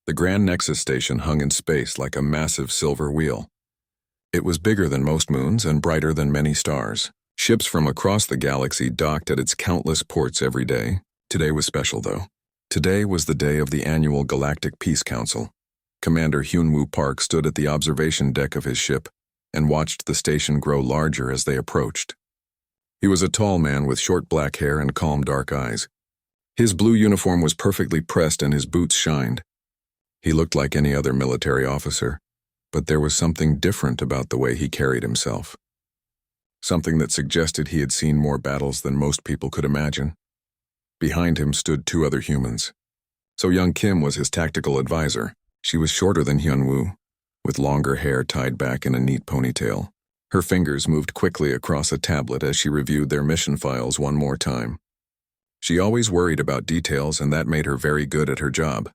The Grand Nexus station hung in space like a massive silver wheel. It was bigger than most moons and brighter than many stars. Ships from across the galaxy docked at its countless ports every day. Today was special, though. Today was the day of the annual Galactic Peace Council. Commander Hyunwoo Park stood at the observation deck of his ship and watched the station grow larger as they approached. He was a tall man with short black hair and calm dark eyes. His blue uniform was perfectly pressed and his boots shined. He looked like any other military officer, but there was something different about the way he carried himself. Something that suggested he had seen more battles than most people could imagine. Behind him stood two other humans. So Young Kim was his tactical advisor. She was shorter than Hyunwoo, with longer hair tied back in a neat ponytail. Her fingers moved quickly across a tablet as she reviewed their mission files one more time. She always worried about details, and that made her very good at her job.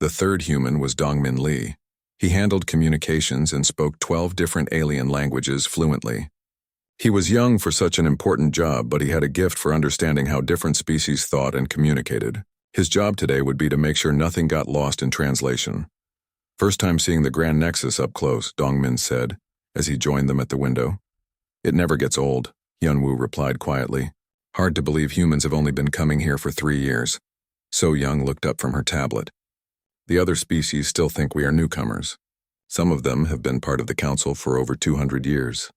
The third human was Dongmin Lee. He handled communications and spoke 12 different alien languages fluently. He was young for such an important job, but he had a gift for understanding how different species thought and communicated. His job today would be to make sure nothing got lost in translation. "First time seeing the Grand Nexus up close," Dongmin said, as he joined them at the window. "It never gets old," Hyunwoo replied quietly. "Hard to believe humans have only been coming here for 3 years." So Young looked up from her tablet. "The other species still think we are newcomers. Some of them have been part of the council for over 200 years.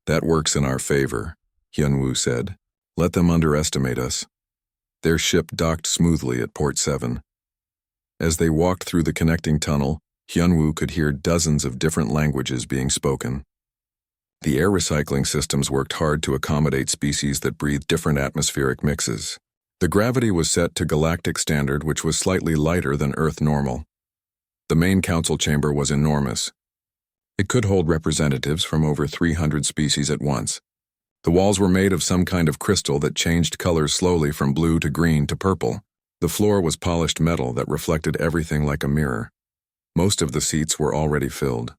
That works in our favor," Hyunwoo said. "Let them underestimate us." Their ship docked smoothly at Port 7. As they walked through the connecting tunnel, Hyunwoo could hear dozens of different languages being spoken. The air recycling systems worked hard to accommodate species that breathed different atmospheric mixes. The gravity was set to galactic standard, which was slightly lighter than Earth normal. The main council chamber was enormous. It could hold representatives from over 300 species at once. The walls were made of some kind of crystal that changed colors slowly from blue to green to purple. The floor was polished metal that reflected everything like a mirror. Most of the seats were already filled.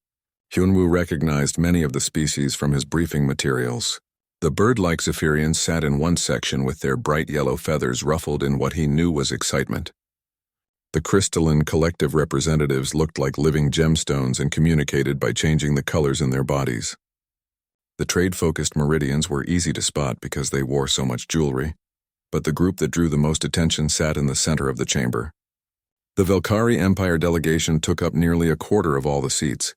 Hyunwoo recognized many of the species from his briefing materials. The bird-like Zephyrians sat in one section with their bright yellow feathers ruffled in what he knew was excitement. The crystalline collective representatives looked like living gemstones and communicated by changing the colors in their bodies. The trade-focused Meridians were easy to spot because they wore so much jewelry, but the group that drew the most attention sat in the center of the chamber. The Velkari Empire delegation took up nearly a quarter of all the seats.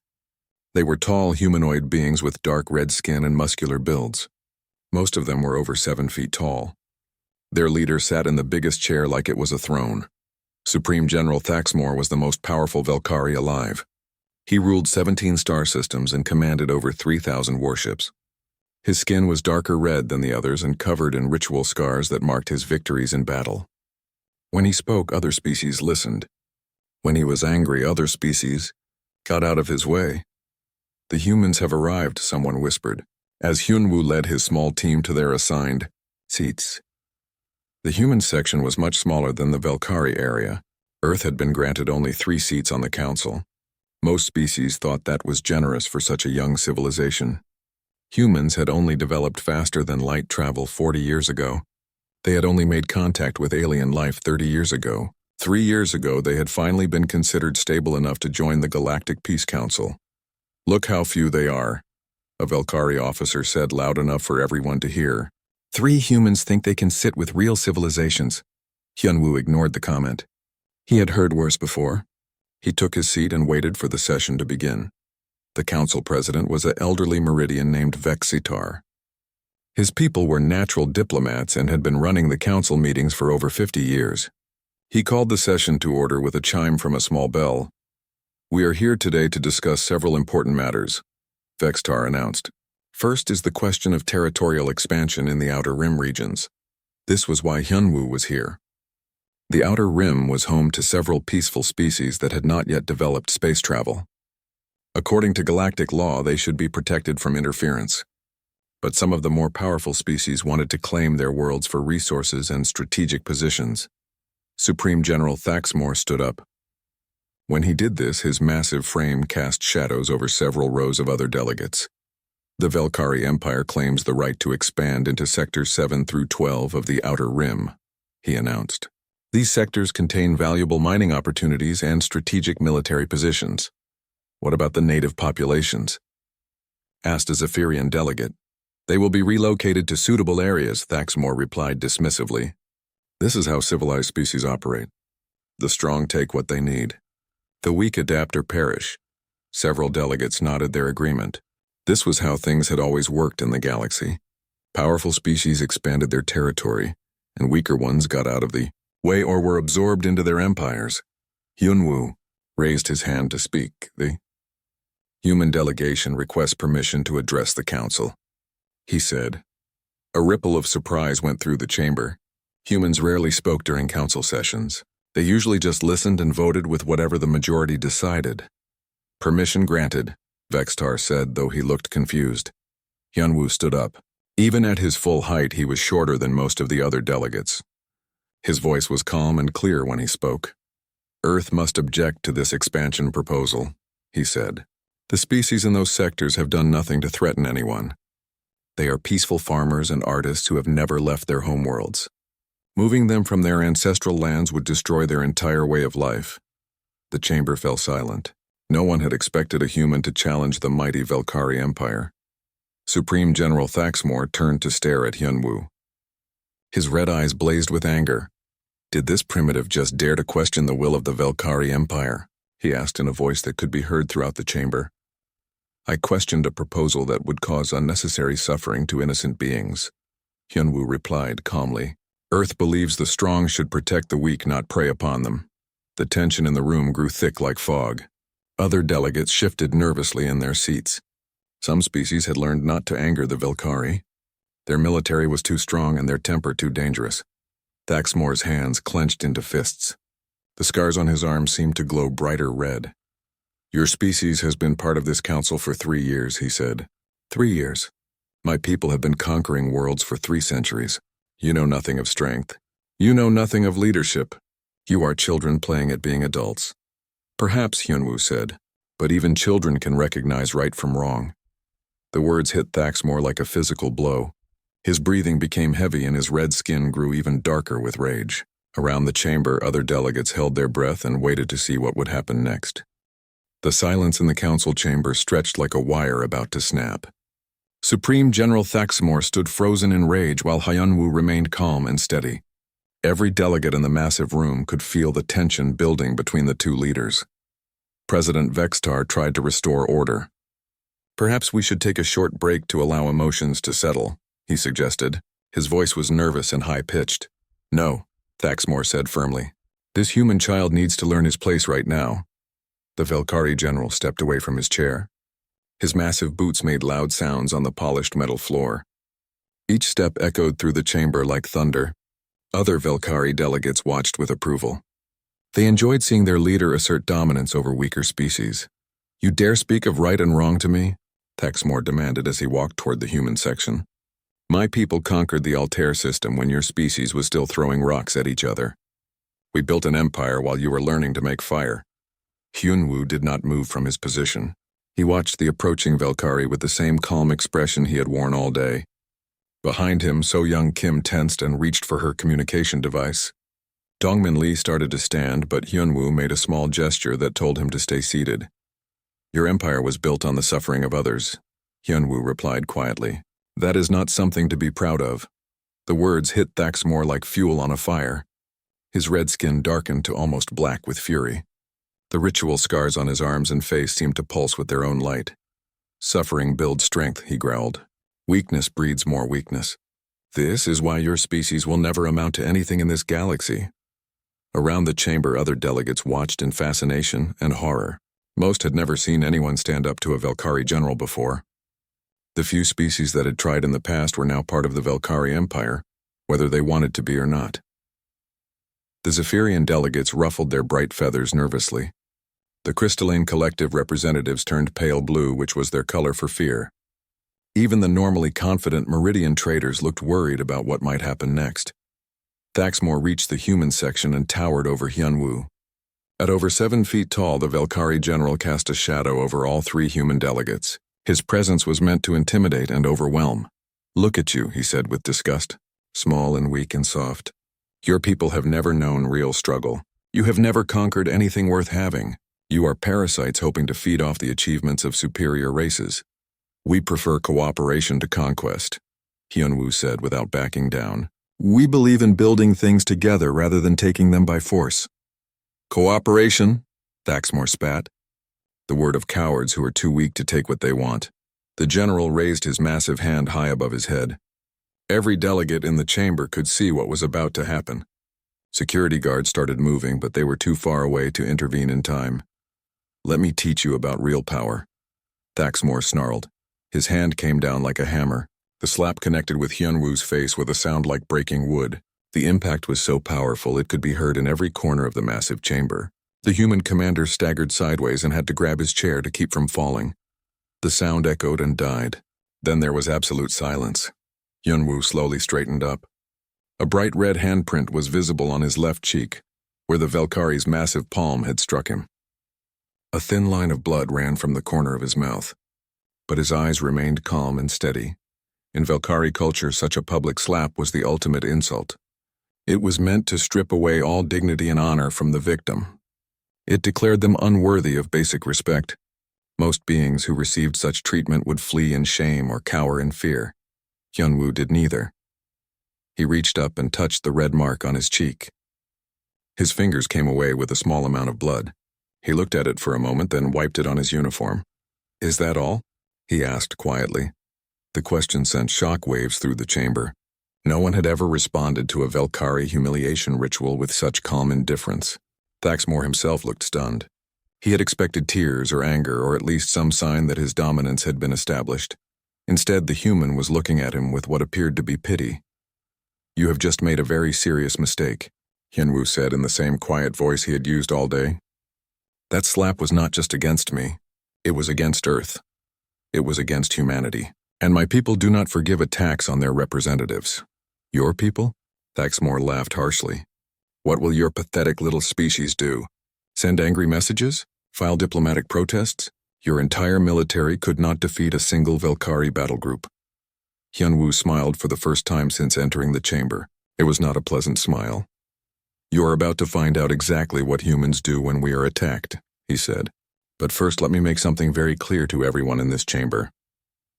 They were tall humanoid beings with dark red skin and muscular builds. Most of them were over 7 feet tall. Their leader sat in the biggest chair like it was a throne. Supreme General Thaxmore was the most powerful Velkari alive. He ruled 17 star systems and commanded over 3,000 warships. His skin was darker red than the others and covered in ritual scars that marked his victories in battle. When he spoke, other species listened. When he was angry, other species got out of his way. "The humans have arrived," someone whispered, as Hyunwoo led his small team to their assigned seats. The human section was much smaller than the Velkari area. Earth had been granted only 3 seats on the council. Most species thought that was generous for such a young civilization. Humans had only developed faster than light travel 40 years ago. They had only made contact with alien life 30 years ago. 3 years ago, they had finally been considered stable enough to join the Galactic Peace Council. "Look how few they are," a Velkari officer said loud enough for everyone to hear. 3 humans think they can sit with real civilizations." Hyunwoo ignored the comment. He had heard worse before. He took his seat and waited for the session to begin. The council president was an elderly Meridian named Vexitar. His people were natural diplomats and had been running the council meetings for over 50 years. He called the session to order with a chime from a small bell. "We are here today to discuss several important matters," Vexitar announced. "First is the question of territorial expansion in the Outer Rim regions. This was why Hyunwoo was here. The Outer Rim was home to several peaceful species that had not yet developed space travel. According to galactic law, they should be protected from interference. But some of the more powerful species wanted to claim their worlds for resources and strategic positions. Supreme General Thaxmore stood up. When he did this, his massive frame cast shadows over several rows of other delegates. "The Velkari Empire claims the right to expand into Sectors 7 through 12 of the Outer Rim," he announced. These sectors contain valuable mining opportunities and strategic military positions. What about the native populations? Asked a Zephyrian delegate. They will be relocated to suitable areas, Thaxmore replied dismissively. This is how civilized species operate. The strong take what they need. The weak adapt or perish. Several delegates nodded their agreement. This was how things had always worked in the galaxy. Powerful species expanded their territory, and weaker ones got out of the way or were absorbed into their empires. Hyunwoo raised his hand to speak. The human delegation requests permission to address the council, he said. A ripple of surprise went through the chamber. Humans rarely spoke during council sessions. They usually just listened and voted with whatever the majority decided. Permission granted, Vextar said, though he looked confused. Hyunwoo stood up. Even at his full height, he was shorter than most of the other delegates. His voice was calm and clear when he spoke. Earth must object to this expansion proposal, he said. The species in those sectors have done nothing to threaten anyone. They are peaceful farmers and artists who have never left their homeworlds. Moving them from their ancestral lands would destroy their entire way of life. The chamber fell silent. No one had expected a human to challenge the mighty Velkari Empire. Supreme General Thaxmore turned to stare at Hyunwoo. His red eyes blazed with anger. Did this primitive just dare to question the will of the Velkari Empire? He asked in a voice that could be heard throughout the chamber. I questioned a proposal that would cause unnecessary suffering to innocent beings, Hyunwoo replied calmly. Earth believes the strong should protect the weak, not prey upon them. The tension in the room grew thick like fog. Other delegates shifted nervously in their seats. Some species had learned not to anger the Velkari. Their military was too strong and their temper too dangerous. Thaxmore's hands clenched into fists. The scars on his arms seemed to glow brighter red. Your species has been part of this council for 3 years, he said. 3 years. My people have been conquering worlds for 3 centuries. You know nothing of strength. You know nothing of leadership. You are children playing at being adults. Perhaps, Hyunwoo said, but even children can recognize right from wrong. The words hit Thaxmore like a physical blow. His breathing became heavy and his red skin grew even darker with rage. Around the chamber, other delegates held their breath and waited to see what would happen next. The silence in the council chamber stretched like a wire about to snap. Supreme General Thaxmore stood frozen in rage while Hyunwoo remained calm and steady. Every delegate in the massive room could feel the tension building between the two leaders. President Vextar tried to restore order. Perhaps we should take a short break to allow emotions to settle, he suggested. His voice was nervous and high-pitched. No, Thaxmore said firmly. This human child needs to learn his place right now. The Velkari general stepped away from his chair. His massive boots made loud sounds on the polished metal floor. Each step echoed through the chamber like thunder. Other Velkari delegates watched with approval. They enjoyed seeing their leader assert dominance over weaker species. You dare speak of right and wrong to me? Thaxmore demanded as he walked toward the human section. My people conquered the Altair system when your species was still throwing rocks at each other. We built an empire while you were learning to make fire. Hyunwoo did not move from his position. He watched the approaching Velkari with the same calm expression he had worn all day. Behind him, So-Young Kim tensed and reached for her communication device. Dongmin Lee started to stand, but Hyunwoo made a small gesture that told him to stay seated. Your empire was built on the suffering of others, Hyunwoo replied quietly. That is not something to be proud of. The words hit Thaxmore like fuel on a fire. His red skin darkened to almost black with fury. The ritual scars on his arms and face seemed to pulse with their own light. Suffering builds strength, he growled. Weakness breeds more weakness. This is why your species will never amount to anything in this galaxy. Around the chamber, other delegates watched in fascination and horror. Most had never seen anyone stand up to a Velkari general before. The few species that had tried in the past were now part of the Velkari Empire, whether they wanted to be or not. The Zephyrian delegates ruffled their bright feathers nervously. The crystalline collective representatives turned pale blue, which was their color for fear. Even the normally confident Meridian traders looked worried about what might happen next. Thaxmore reached the human section and towered over Hyunwoo. At over 7 feet tall, the Velkari general cast a shadow over all 3 human delegates. His presence was meant to intimidate and overwhelm. Look at you, he said with disgust. Small and weak and soft. Your people have never known real struggle. You have never conquered anything worth having. You are parasites hoping to feed off the achievements of superior races. We prefer cooperation to conquest, Hyunwoo said without backing down. We believe in building things together rather than taking them by force. Cooperation? Thaxmore spat. The word of cowards who are too weak to take what they want. The general raised his massive hand high above his head. Every delegate in the chamber could see what was about to happen. Security guards started moving, but they were too far away to intervene in time. Let me teach you about real power, Thaxmore snarled. His hand came down like a hammer. The slap connected with Hyunwoo's face with a sound like breaking wood. The impact was so powerful it could be heard in every corner of the massive chamber. The human commander staggered sideways and had to grab his chair to keep from falling. The sound echoed and died. Then there was absolute silence. Hyunwoo slowly straightened up. A bright red handprint was visible on his left cheek, where the Valkyri's massive palm had struck him. A thin line of blood ran from the corner of his mouth, but his eyes remained calm and steady. In Valkyrie culture, such a public slap was the ultimate insult. It was meant to strip away all dignity and honor from the victim. It declared them unworthy of basic respect. Most beings who received such treatment would flee in shame or cower in fear. Hyunwoo did neither. He reached up and touched the red mark on his cheek. His fingers came away with a small amount of blood. He looked at it for a moment, then wiped it on his uniform. "Is that all?" he asked quietly. The question sent shock waves through the chamber. No one had ever responded to a Valkyrie humiliation ritual with such calm indifference. Thaxmore himself looked stunned. He had expected tears or anger, or at least some sign that his dominance had been established. Instead, the human was looking at him with what appeared to be pity. "You have just made a very serious mistake," Hyunwoo said in the same quiet voice he had used all day. "That slap was not just against me. It was against Earth. It was against humanity. And my people do not forgive attacks on their representatives." "Your people?" Thaxmore laughed harshly. "What will your pathetic little species do? Send angry messages? File diplomatic protests? Your entire military could not defeat a single Valkyrie battle group." Hyunwoo smiled for the first time since entering the chamber. It was not a pleasant smile. "You are about to find out exactly what humans do when we are attacked," he said. "But first let me make something very clear to everyone in this chamber."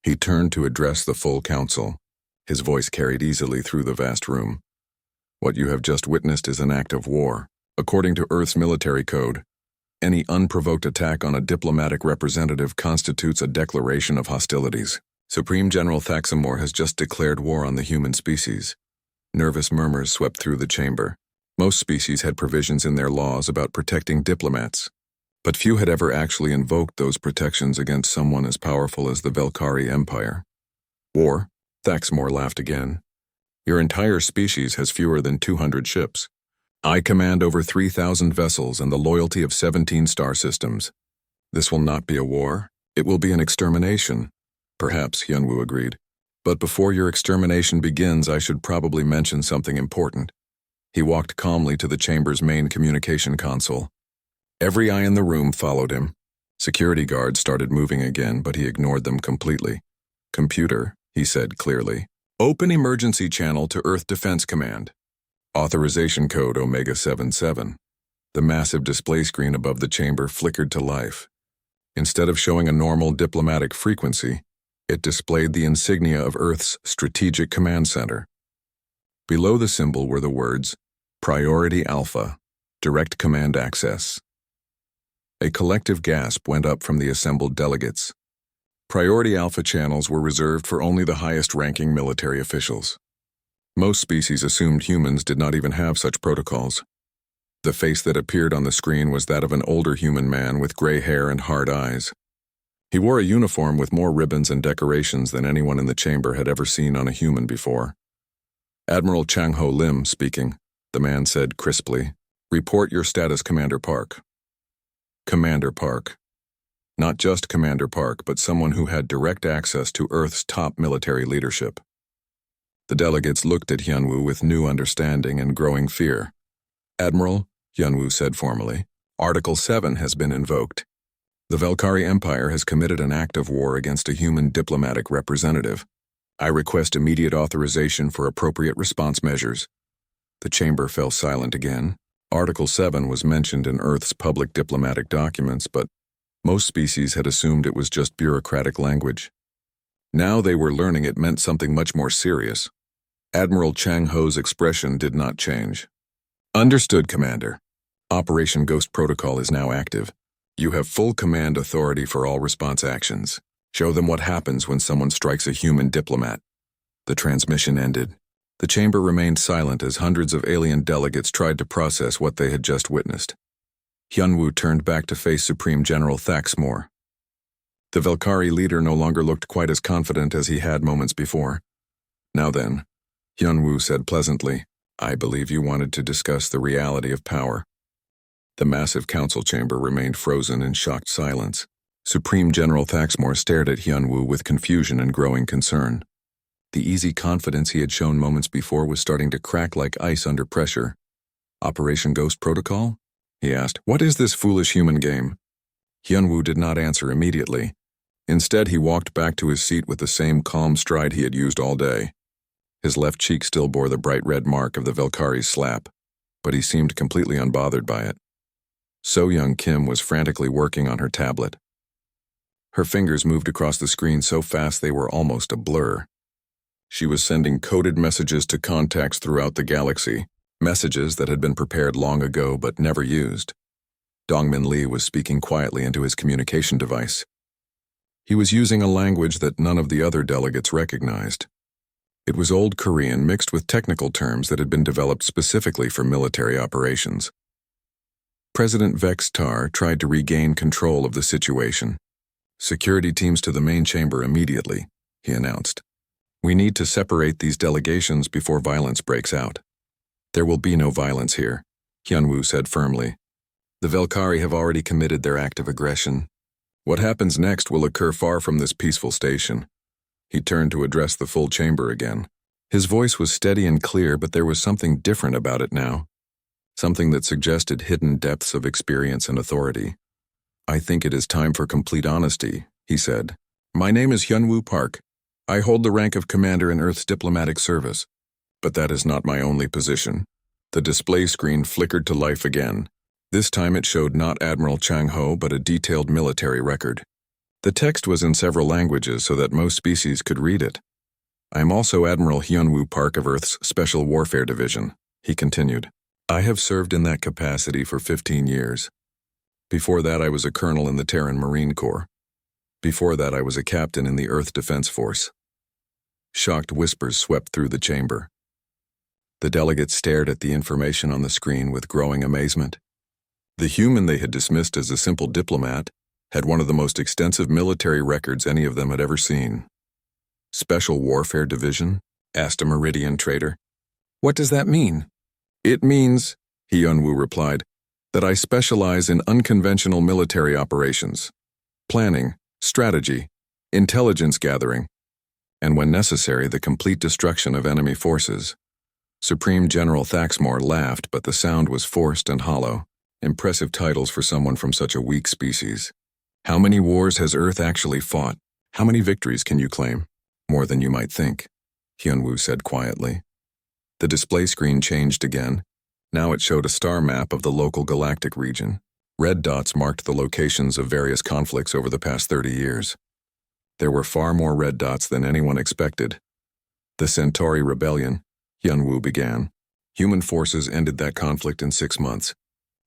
He turned to address the full council. His voice carried easily through the vast room. "What you have just witnessed is an act of war. According to Earth's military code, any unprovoked attack on a diplomatic representative constitutes a declaration of hostilities. Supreme General Thaxmore has just declared war on the human species." Nervous murmurs swept through the chamber. Most species had provisions in their laws about protecting diplomats, but few had ever actually invoked those protections against someone as powerful as the Valkyrie Empire. "War?" Thaxmore laughed again. "Your entire species has fewer than 200 ships. I command over 3,000 vessels and the loyalty of 17 star systems. This will not be a war. It will be an extermination." "Perhaps," Hyunwoo agreed. "But before your extermination begins, I should probably mention something important." He walked calmly to the chamber's main communication console. Every eye in the room followed him. Security guards started moving again, but he ignored them completely. "Computer," he said clearly. "Open emergency channel to Earth Defense Command. Authorization code Omega 77. The massive display screen above the chamber flickered to life. Instead of showing a normal diplomatic frequency, it displayed the insignia of Earth's Strategic Command Center. Below the symbol were the words, "Priority Alpha, Direct Command Access." A collective gasp went up from the assembled delegates. Priority Alpha channels were reserved for only the highest-ranking military officials. Most species assumed humans did not even have such protocols. The face that appeared on the screen was that of an older human man with gray hair and hard eyes. He wore a uniform with more ribbons and decorations than anyone in the chamber had ever seen on a human before. "Admiral Chang-Ho Lim speaking," the man said crisply. "Report your status, Commander Park." Commander Park. Not just Commander Park, but someone who had direct access to Earth's top military leadership. The delegates looked at Hyunwoo with new understanding and growing fear. "Admiral," Hyunwoo said formally, "Article 7 has been invoked. The Valkyrie Empire has committed an act of war against a human diplomatic representative. I request immediate authorization for appropriate response measures." The chamber fell silent again. Article 7 was mentioned in Earth's public diplomatic documents, but most species had assumed it was just bureaucratic language. Now they were learning it meant something much more serious. Admiral Chang Ho's expression did not change. Understood, Commander. Operation Ghost Protocol is now active. You have full command authority for all response actions. Show them what happens when someone strikes a human diplomat. The transmission ended. The chamber remained silent as hundreds of alien delegates tried to process what they had just witnessed. Hyunwoo turned back to face Supreme General Thaxmore. The Velkari leader no longer looked quite as confident as he had moments before. Now then, Hyunwoo said pleasantly, I believe you wanted to discuss the reality of power. The massive council chamber remained frozen in shocked silence. Supreme General Thaxmore stared at Hyunwoo with confusion and growing concern. The easy confidence he had shown moments before was starting to crack like ice under pressure. Operation Ghost Protocol? He asked. What is this foolish human game? Hyunwoo did not answer immediately. Instead, he walked back to his seat with the same calm stride he had used all day. His left cheek still bore the bright red mark of the Velkari's slap, but he seemed completely unbothered by it. So-young Kim was frantically working on her tablet. Her fingers moved across the screen so fast they were almost a blur. She was sending coded messages to contacts throughout the galaxy, messages that had been prepared long ago but never used. Dongmin Lee was speaking quietly into his communication device. He was using a language that none of the other delegates recognized. It was Old Korean mixed with technical terms that had been developed specifically for military operations. President Vex Tar tried to regain control of the situation. Security teams to the main chamber immediately, he announced. We need to separate these delegations before violence breaks out. There will be no violence here, Hyunwoo said firmly. The Velkari have already committed their act of aggression. What happens next will occur far from this peaceful station. He turned to address the full chamber again. His voice was steady and clear, but there was something different about it now. Something that suggested hidden depths of experience and authority. I think it is time for complete honesty, he said. My name is Hyunwoo Park. I hold the rank of commander in Earth's diplomatic service. But that is not my only position. The display screen flickered to life again. This time it showed not Admiral Chang Ho, but a detailed military record. The text was in several languages so that most species could read it. I am also Admiral Hyunwoo Park of Earth's Special Warfare Division, he continued. I have served in that capacity for 15 years. Before that, I was a colonel in the Terran Marine Corps. Before that, I was a captain in the Earth Defense Force. Shocked whispers swept through the chamber. The delegates stared at the information on the screen with growing amazement. The human they had dismissed as a simple diplomat had one of the most extensive military records any of them had ever seen. Special Warfare Division? Asked a Meridian trader. What does that mean? It means, Hyunwoo replied, that I specialize in unconventional military operations, planning, strategy, intelligence gathering, and when necessary, the complete destruction of enemy forces. Supreme General Thaxmore laughed, but the sound was forced and hollow. Impressive titles for someone from such a weak species. How many wars has Earth actually fought? How many victories can you claim? More than you might think, Hyunwoo said quietly. The display screen changed again. Now it showed a star map of the local galactic region. Red dots marked the locations of various conflicts over the past 30 years. There were far more red dots than anyone expected. The Centauri Rebellion, Hyunwoo began. Human forces ended that conflict in 6 months.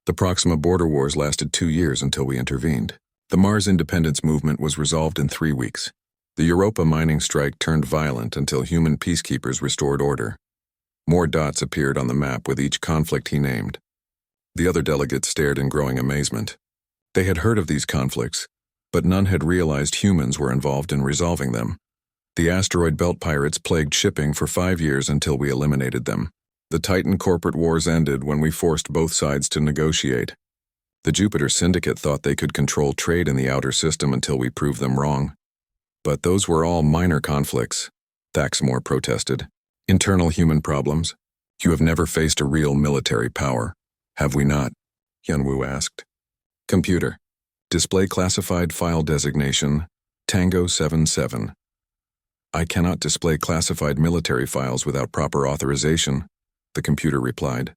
The Proxima border wars lasted 2 years until we intervened. The Mars independence movement was resolved in 3 weeks. The Europa mining strike turned violent until human peacekeepers restored order. More dots appeared on the map with each conflict he named. The other delegates stared in growing amazement. They had heard of these conflicts, but none had realized humans were involved in resolving them. The asteroid belt pirates plagued shipping for 5 years until we eliminated them. The Titan corporate wars ended when we forced both sides to negotiate. The Jupiter Syndicate thought they could control trade in the outer system until we proved them wrong. But those were all minor conflicts, Thaxmore protested. Internal human problems. You have never faced a real military power, have we not? Hyunwoo asked. Computer. Display classified file designation, Tango 77. I cannot display classified military files without proper authorization. the computer replied.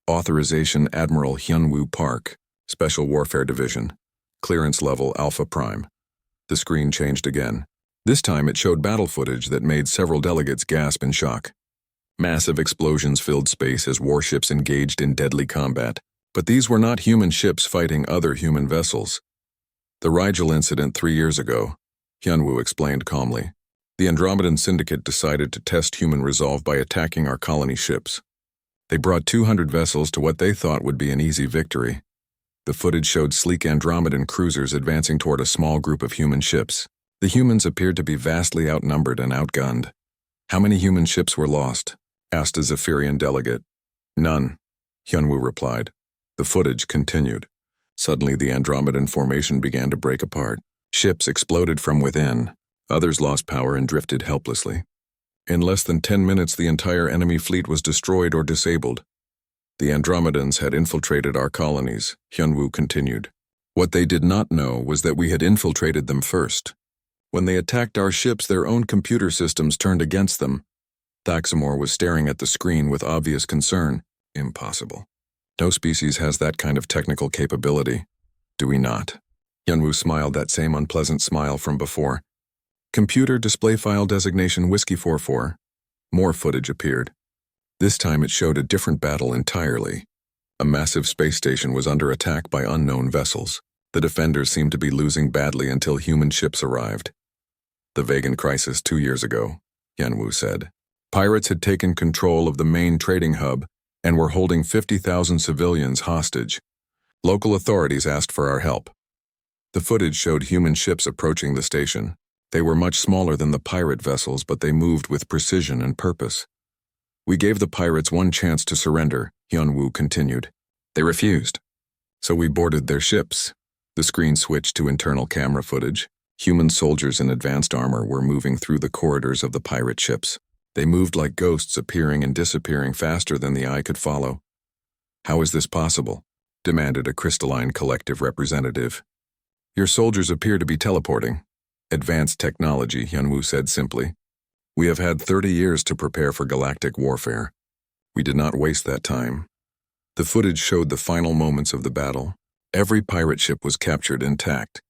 Authorization Admiral Hyunwoo Park, Special Warfare Division. Clearance level Alpha Prime. The screen changed again. This time it showed battle footage that made several delegates gasp in shock. Massive explosions filled space as warships engaged in deadly combat, but these were not human ships fighting other human vessels. The Rigel incident 3 years ago, Hyunwoo explained calmly. The Andromedan Syndicate decided to test human resolve by attacking our colony ships. They brought 200 vessels to what they thought would be an easy victory. The footage showed sleek Andromedan cruisers advancing toward a small group of human ships. The humans appeared to be vastly outnumbered and outgunned. How many human ships were lost? Asked a Zephyrian delegate. None, Hyunwoo replied. The footage continued. Suddenly the Andromedan formation began to break apart. Ships exploded from within. Others lost power and drifted helplessly. In less than 10 minutes the entire enemy fleet was destroyed or disabled. The Andromedans had infiltrated our colonies, Hyunwoo continued. What they did not know was that we had infiltrated them first. When they attacked our ships, their own computer systems turned against them. Thaxamore was staring at the screen with obvious concern. Impossible. No species has that kind of technical capability. Do we not? Hyunwoo smiled that same unpleasant smile from before. Computer display file designation Whiskey 44. More footage appeared. This time it showed a different battle entirely. A massive space station was under attack by unknown vessels. The defenders seemed to be losing badly until human ships arrived. The Vegan crisis 2 years ago, Hyunwoo said. Pirates had taken control of the main trading hub and were holding 50,000 civilians hostage. Local authorities asked for our help. The footage showed human ships approaching the station. They were much smaller than the pirate vessels, but they moved with precision and purpose. We gave the pirates one chance to surrender, Hyunwoo continued. They refused. So we boarded their ships. The screen switched to internal camera footage. Human soldiers in advanced armor were moving through the corridors of the pirate ships. They moved like ghosts, appearing and disappearing faster than the eye could follow. How is this possible? Demanded a crystalline collective representative. Your soldiers appear to be teleporting. Advanced technology, Hyunwoo said simply. We have had 30 years to prepare for galactic warfare. We did not waste that time. The footage showed the final moments of the battle. Every pirate ship was captured intact.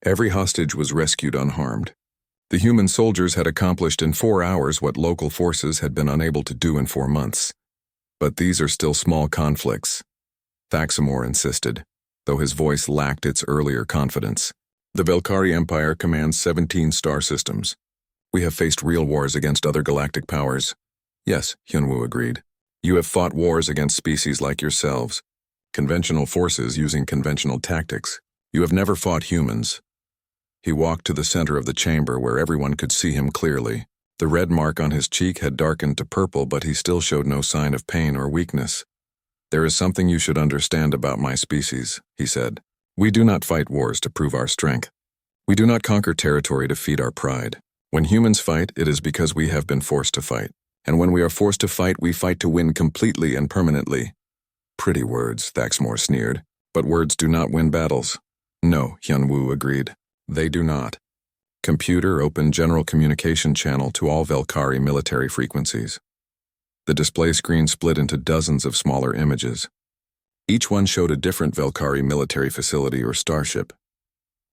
Every hostage was rescued unharmed. The human soldiers had accomplished in 4 hours what local forces had been unable to do in 4 months. But these are still small conflicts, Thaxamore insisted, though his voice lacked its earlier confidence. The Velkari Empire commands 17 star systems. We have faced real wars against other galactic powers. Yes, Hyunwoo agreed. You have fought wars against species like yourselves. Conventional forces using conventional tactics. You have never fought humans. He walked to the center of the chamber where everyone could see him clearly. The red mark on his cheek had darkened to purple, but he still showed no sign of pain or weakness. There is something you should understand about my species, he said. We do not fight wars to prove our strength. We do not conquer territory to feed our pride. When humans fight, it is because we have been forced to fight. And when we are forced to fight, we fight to win completely and permanently. Pretty words, Thaxamore sneered. But words do not win battles. No, Hyunwoo agreed. They do not. Computer open general communication channel to all Velkari military frequencies. The display screen split into dozens of smaller images. Each one showed a different Velkari military facility or starship.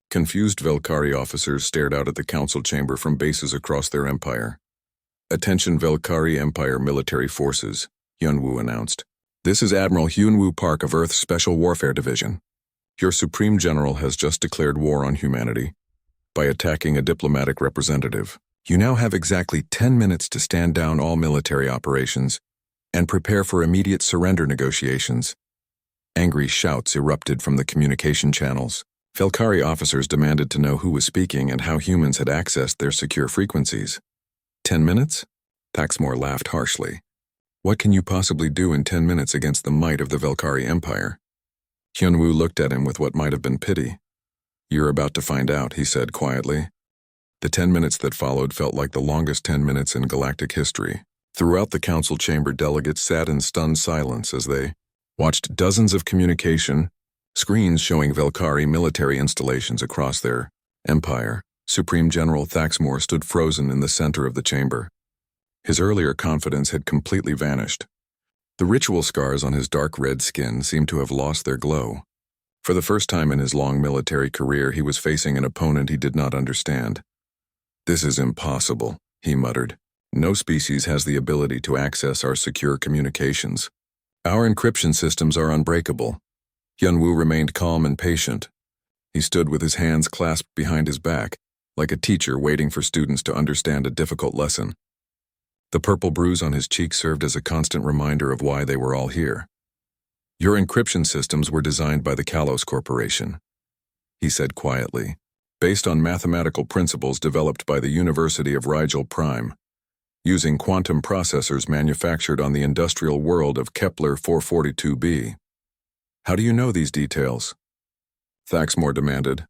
Confused Velkari officers stared out at the council chamber from bases across their empire. Attention Velkari Empire military forces, Hyunwoo announced. This is Admiral Hyunwoo Park of Earth's Special Warfare Division. Your Supreme General has just declared war on humanity by attacking a diplomatic representative. You now have exactly 10 minutes to stand down all military operations and prepare for immediate surrender negotiations. Angry shouts erupted from the communication channels. Velkari officers demanded to know who was speaking and how humans had accessed their secure frequencies. 10 minutes? Thaxamore laughed harshly. What can you possibly do in 10 minutes against the might of the Velkari Empire? Hyunwoo looked at him with what might have been pity. You're about to find out, he said quietly. The 10 minutes that followed felt like the longest 10 minutes in galactic history. Throughout the council chamber, delegates sat in stunned silence as they watched dozens of communication screens showing Velkari military installations across their empire. Supreme General Thaxamore stood frozen in the center of the chamber. His earlier confidence had completely vanished. The ritual scars on his dark red skin seemed to have lost their glow. For the first time in his long military career, he was facing an opponent he did not understand. "This is impossible," he muttered. "No species has the ability to access our secure communications. Our encryption systems are unbreakable." Hyunwoo remained calm and patient. He stood with his hands clasped behind his back, like a teacher waiting for students to understand a difficult lesson. The purple bruise on his cheek served as a constant reminder of why they were all here. "Your encryption systems were designed by the Kalos Corporation," he said quietly, "based on mathematical principles developed by the University of Rigel Prime, using quantum processors manufactured on the industrial world of Kepler 442b. How do you know these details?" Thaxmore demanded.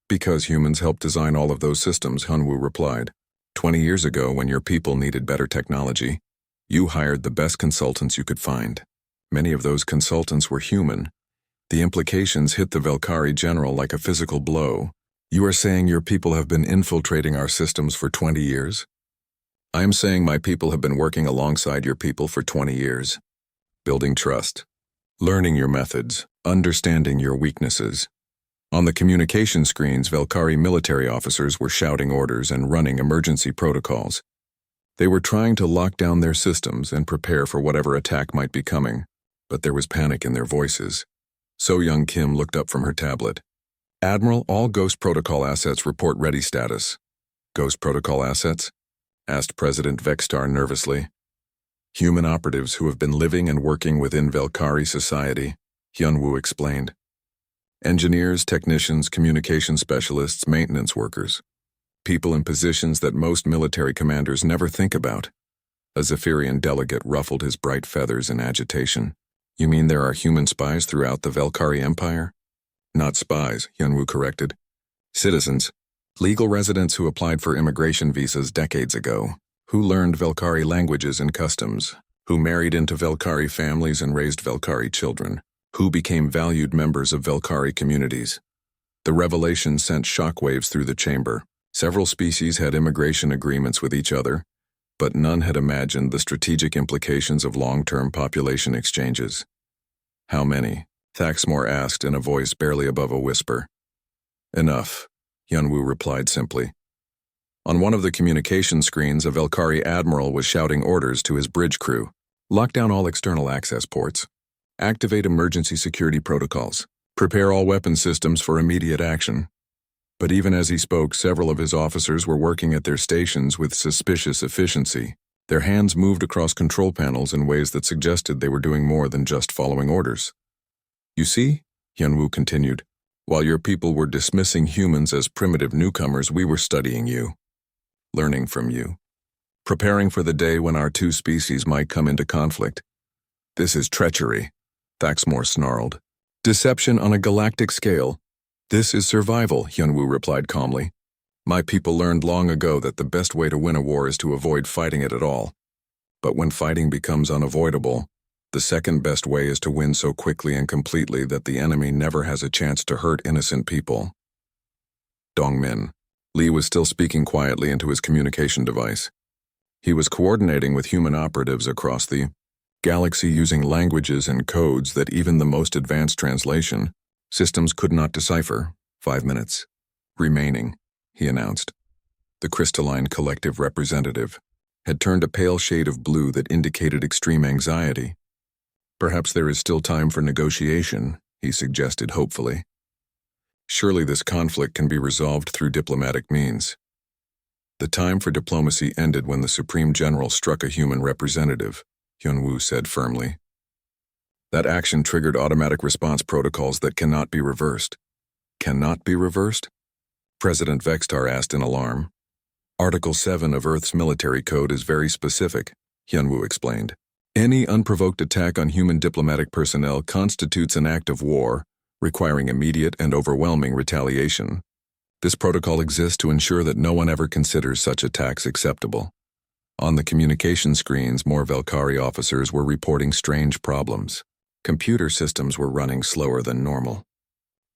"Because humans helped design all of those systems," Hyunwoo replied. 20 years ago, when your people needed better technology, you hired the best consultants you could find. Many of those consultants were human. The implications hit the Velkari general like a physical blow. "You are saying your people have been infiltrating our systems for 20 years? I am saying my people have been working alongside your people for 20 years. Building trust. Learning your methods. Understanding your weaknesses." On the communication screens, Velkari military officers were shouting orders and running emergency protocols. They were trying to lock down their systems and prepare for whatever attack might be coming, but there was panic in their voices. So Young Kim looked up from her tablet. "Admiral, all Ghost Protocol assets report ready status." "Ghost Protocol assets?" asked President Vextar nervously. "Human operatives who have been living and working within Velkari society," Hyunwoo explained. "Engineers, technicians, communication specialists, maintenance workers. People in positions that most military commanders never think about." A Zephyrian delegate ruffled his bright feathers in agitation. "You mean there are human spies throughout the Velkari Empire?" "Not spies," Hyunwoo corrected. "Citizens. Legal residents who applied for immigration visas decades ago, who learned Velkari languages and customs, who married into Velkari families and raised Velkari children, who became valued members of Velkari communities." The revelation sent shockwaves through the chamber. Several species had immigration agreements with each other, but none had imagined the strategic implications of long-term population exchanges. "How many?" Thaxmore asked in a voice barely above a whisper. "Enough," Hyunwoo replied simply. On one of the communication screens, a Velkari admiral was shouting orders to his bridge crew. "Lock down all external access ports. Activate emergency security protocols. Prepare all weapon systems for immediate action." But even as he spoke, several of his officers were working at their stations with suspicious efficiency. Their hands moved across control panels in ways that suggested they were doing more than just following orders. "You see," Hyunwoo continued, "while your people were dismissing humans as primitive newcomers, we were studying you, learning from you, preparing for the day when our two species might come into conflict." "This is treachery," Thaxmore snarled. "Deception on a galactic scale." "This is survival," Hyunwoo replied calmly. "My people learned long ago that the best way to win a war is to avoid fighting it at all. But when fighting becomes unavoidable, the second best way is to win so quickly and completely that the enemy never has a chance to hurt innocent people." Dongmin. Lee was still speaking quietly into his communication device. He was coordinating with human operatives across the galaxy using languages and codes that even the most advanced translation systems could not decipher. 5 minutes remaining, he announced. The crystalline collective representative had turned a pale shade of blue that indicated extreme anxiety. "Perhaps there is still time for negotiation," he suggested hopefully. "Surely this conflict can be resolved through diplomatic means." The time for diplomacy ended when the Supreme General struck a human representative, Hyunwoo said firmly. "That action triggered automatic response protocols that cannot be reversed." "Cannot be reversed?" President Vextar asked in alarm. "Article 7 of Earth's military code is very specific," Hyunwoo explained. "Any unprovoked attack on human diplomatic personnel constitutes an act of war, requiring immediate and overwhelming retaliation. This protocol exists to ensure that no one ever considers such attacks acceptable." On the communication screens, more Velkari officers were reporting strange problems. Computer systems were running slower than normal.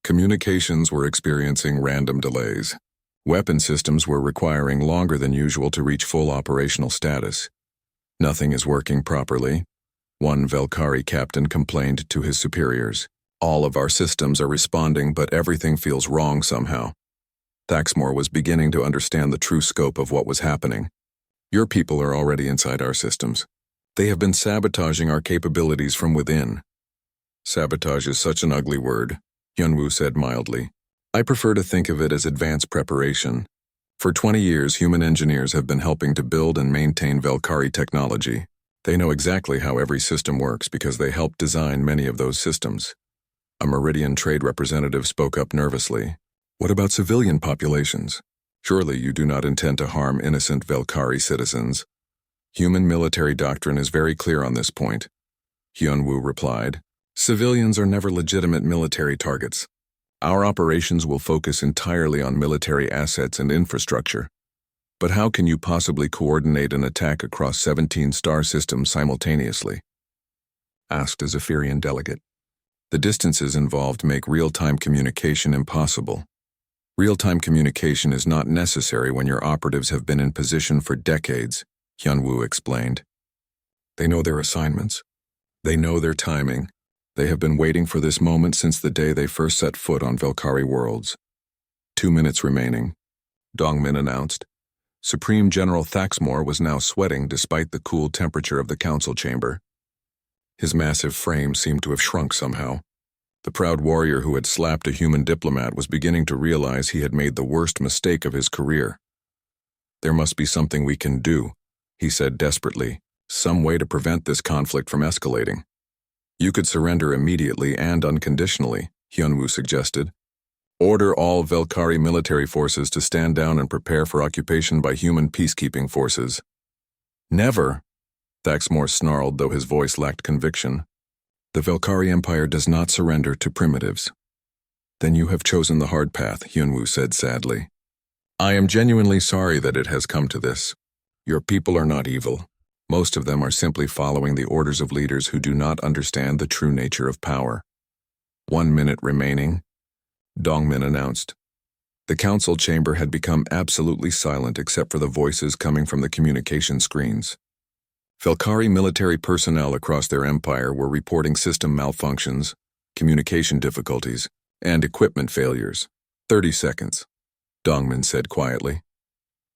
Communications were experiencing random delays. Weapon systems were requiring longer than usual to reach full operational status. "Nothing is working properly," One Velkari captain complained to his superiors. All of our systems are responding, but everything feels wrong somehow. Thaxmore was beginning to understand the true scope of what was happening. Your people are already inside our systems. They have been sabotaging our capabilities from within. Sabotage is such an ugly word, Hyunwoo said mildly. I prefer to think of it as advanced preparation. For 20 years, human engineers have been helping to build and maintain Velkari technology. They know exactly how every system works because they helped design many of those systems. A Meridian trade representative spoke up nervously. What about civilian populations? Surely you do not intend to harm innocent Velkari citizens. Human military doctrine is very clear on this point. Hyunwoo replied. Civilians are never legitimate military targets. Our operations will focus entirely on military assets and infrastructure. But how can you possibly coordinate an attack across 17 star systems simultaneously? Asked a Zephyrian delegate. The distances involved make real-time communication impossible. Real-time communication is not necessary when your operatives have been in position for decades, Hyunwoo explained. They know their assignments. They know their timing. They have been waiting for this moment since the day they first set foot on Velkari worlds. 2 minutes remaining, Dongmin announced. Supreme General Thaxmore was now sweating despite the cool temperature of the council chamber. His massive frame seemed to have shrunk somehow. The proud warrior who had slapped a human diplomat was beginning to realize he had made the worst mistake of his career. There must be something we can do, he said desperately, some way to prevent this conflict from escalating. You could surrender immediately and unconditionally, Hyunwoo suggested. Order all Velkari military forces to stand down and prepare for occupation by human peacekeeping forces. Never, Thaxmore snarled, though his voice lacked conviction. The Velkari Empire does not surrender to primitives. Then you have chosen the hard path, Hyunwoo said sadly. I am genuinely sorry that it has come to this. Your people are not evil. Most of them are simply following the orders of leaders who do not understand the true nature of power. 1 minute remaining, Dongmin announced. The council chamber had become absolutely silent except for the voices coming from the communication screens. Velkari military personnel across their empire were reporting system malfunctions, communication difficulties, and equipment failures. 30 seconds, Dongmin said quietly.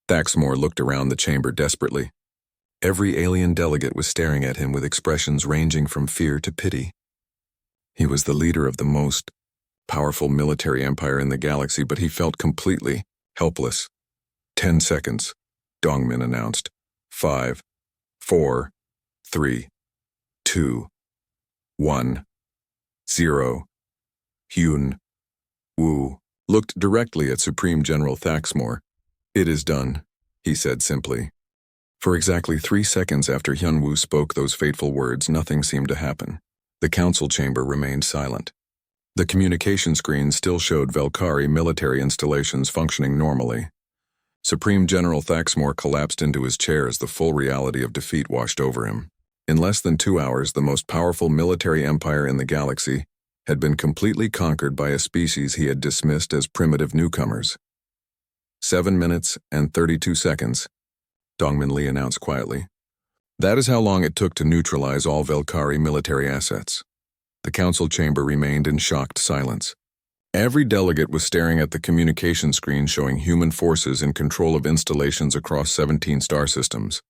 Thaxmore looked around the chamber desperately. Every alien delegate was staring at him with expressions ranging from fear to pity. He was the leader of the most powerful military empire in the galaxy, but he felt completely helpless. 10 seconds, Dongmin announced. 5, 4, 3, 2, 1, 0. Hyunwoo looked directly at Supreme General Thaxmore. It is done, he said simply. For exactly 3 seconds after Hyunwoo spoke those fateful words, nothing seemed to happen. The council chamber remained silent. The communication screen still showed Velkari military installations functioning normally. Supreme General Thaxmore collapsed into his chair as the full reality of defeat washed over him. In less than 2 hours, the most powerful military empire in the galaxy had been completely conquered by a species he had dismissed as primitive newcomers. 7 minutes and 32 seconds. Dongmin Lee announced quietly. That is how long it took to neutralize all Velkari military assets. The council chamber remained in shocked silence. Every delegate was staring at the communication screen showing human forces in control of installations across 17 star systems.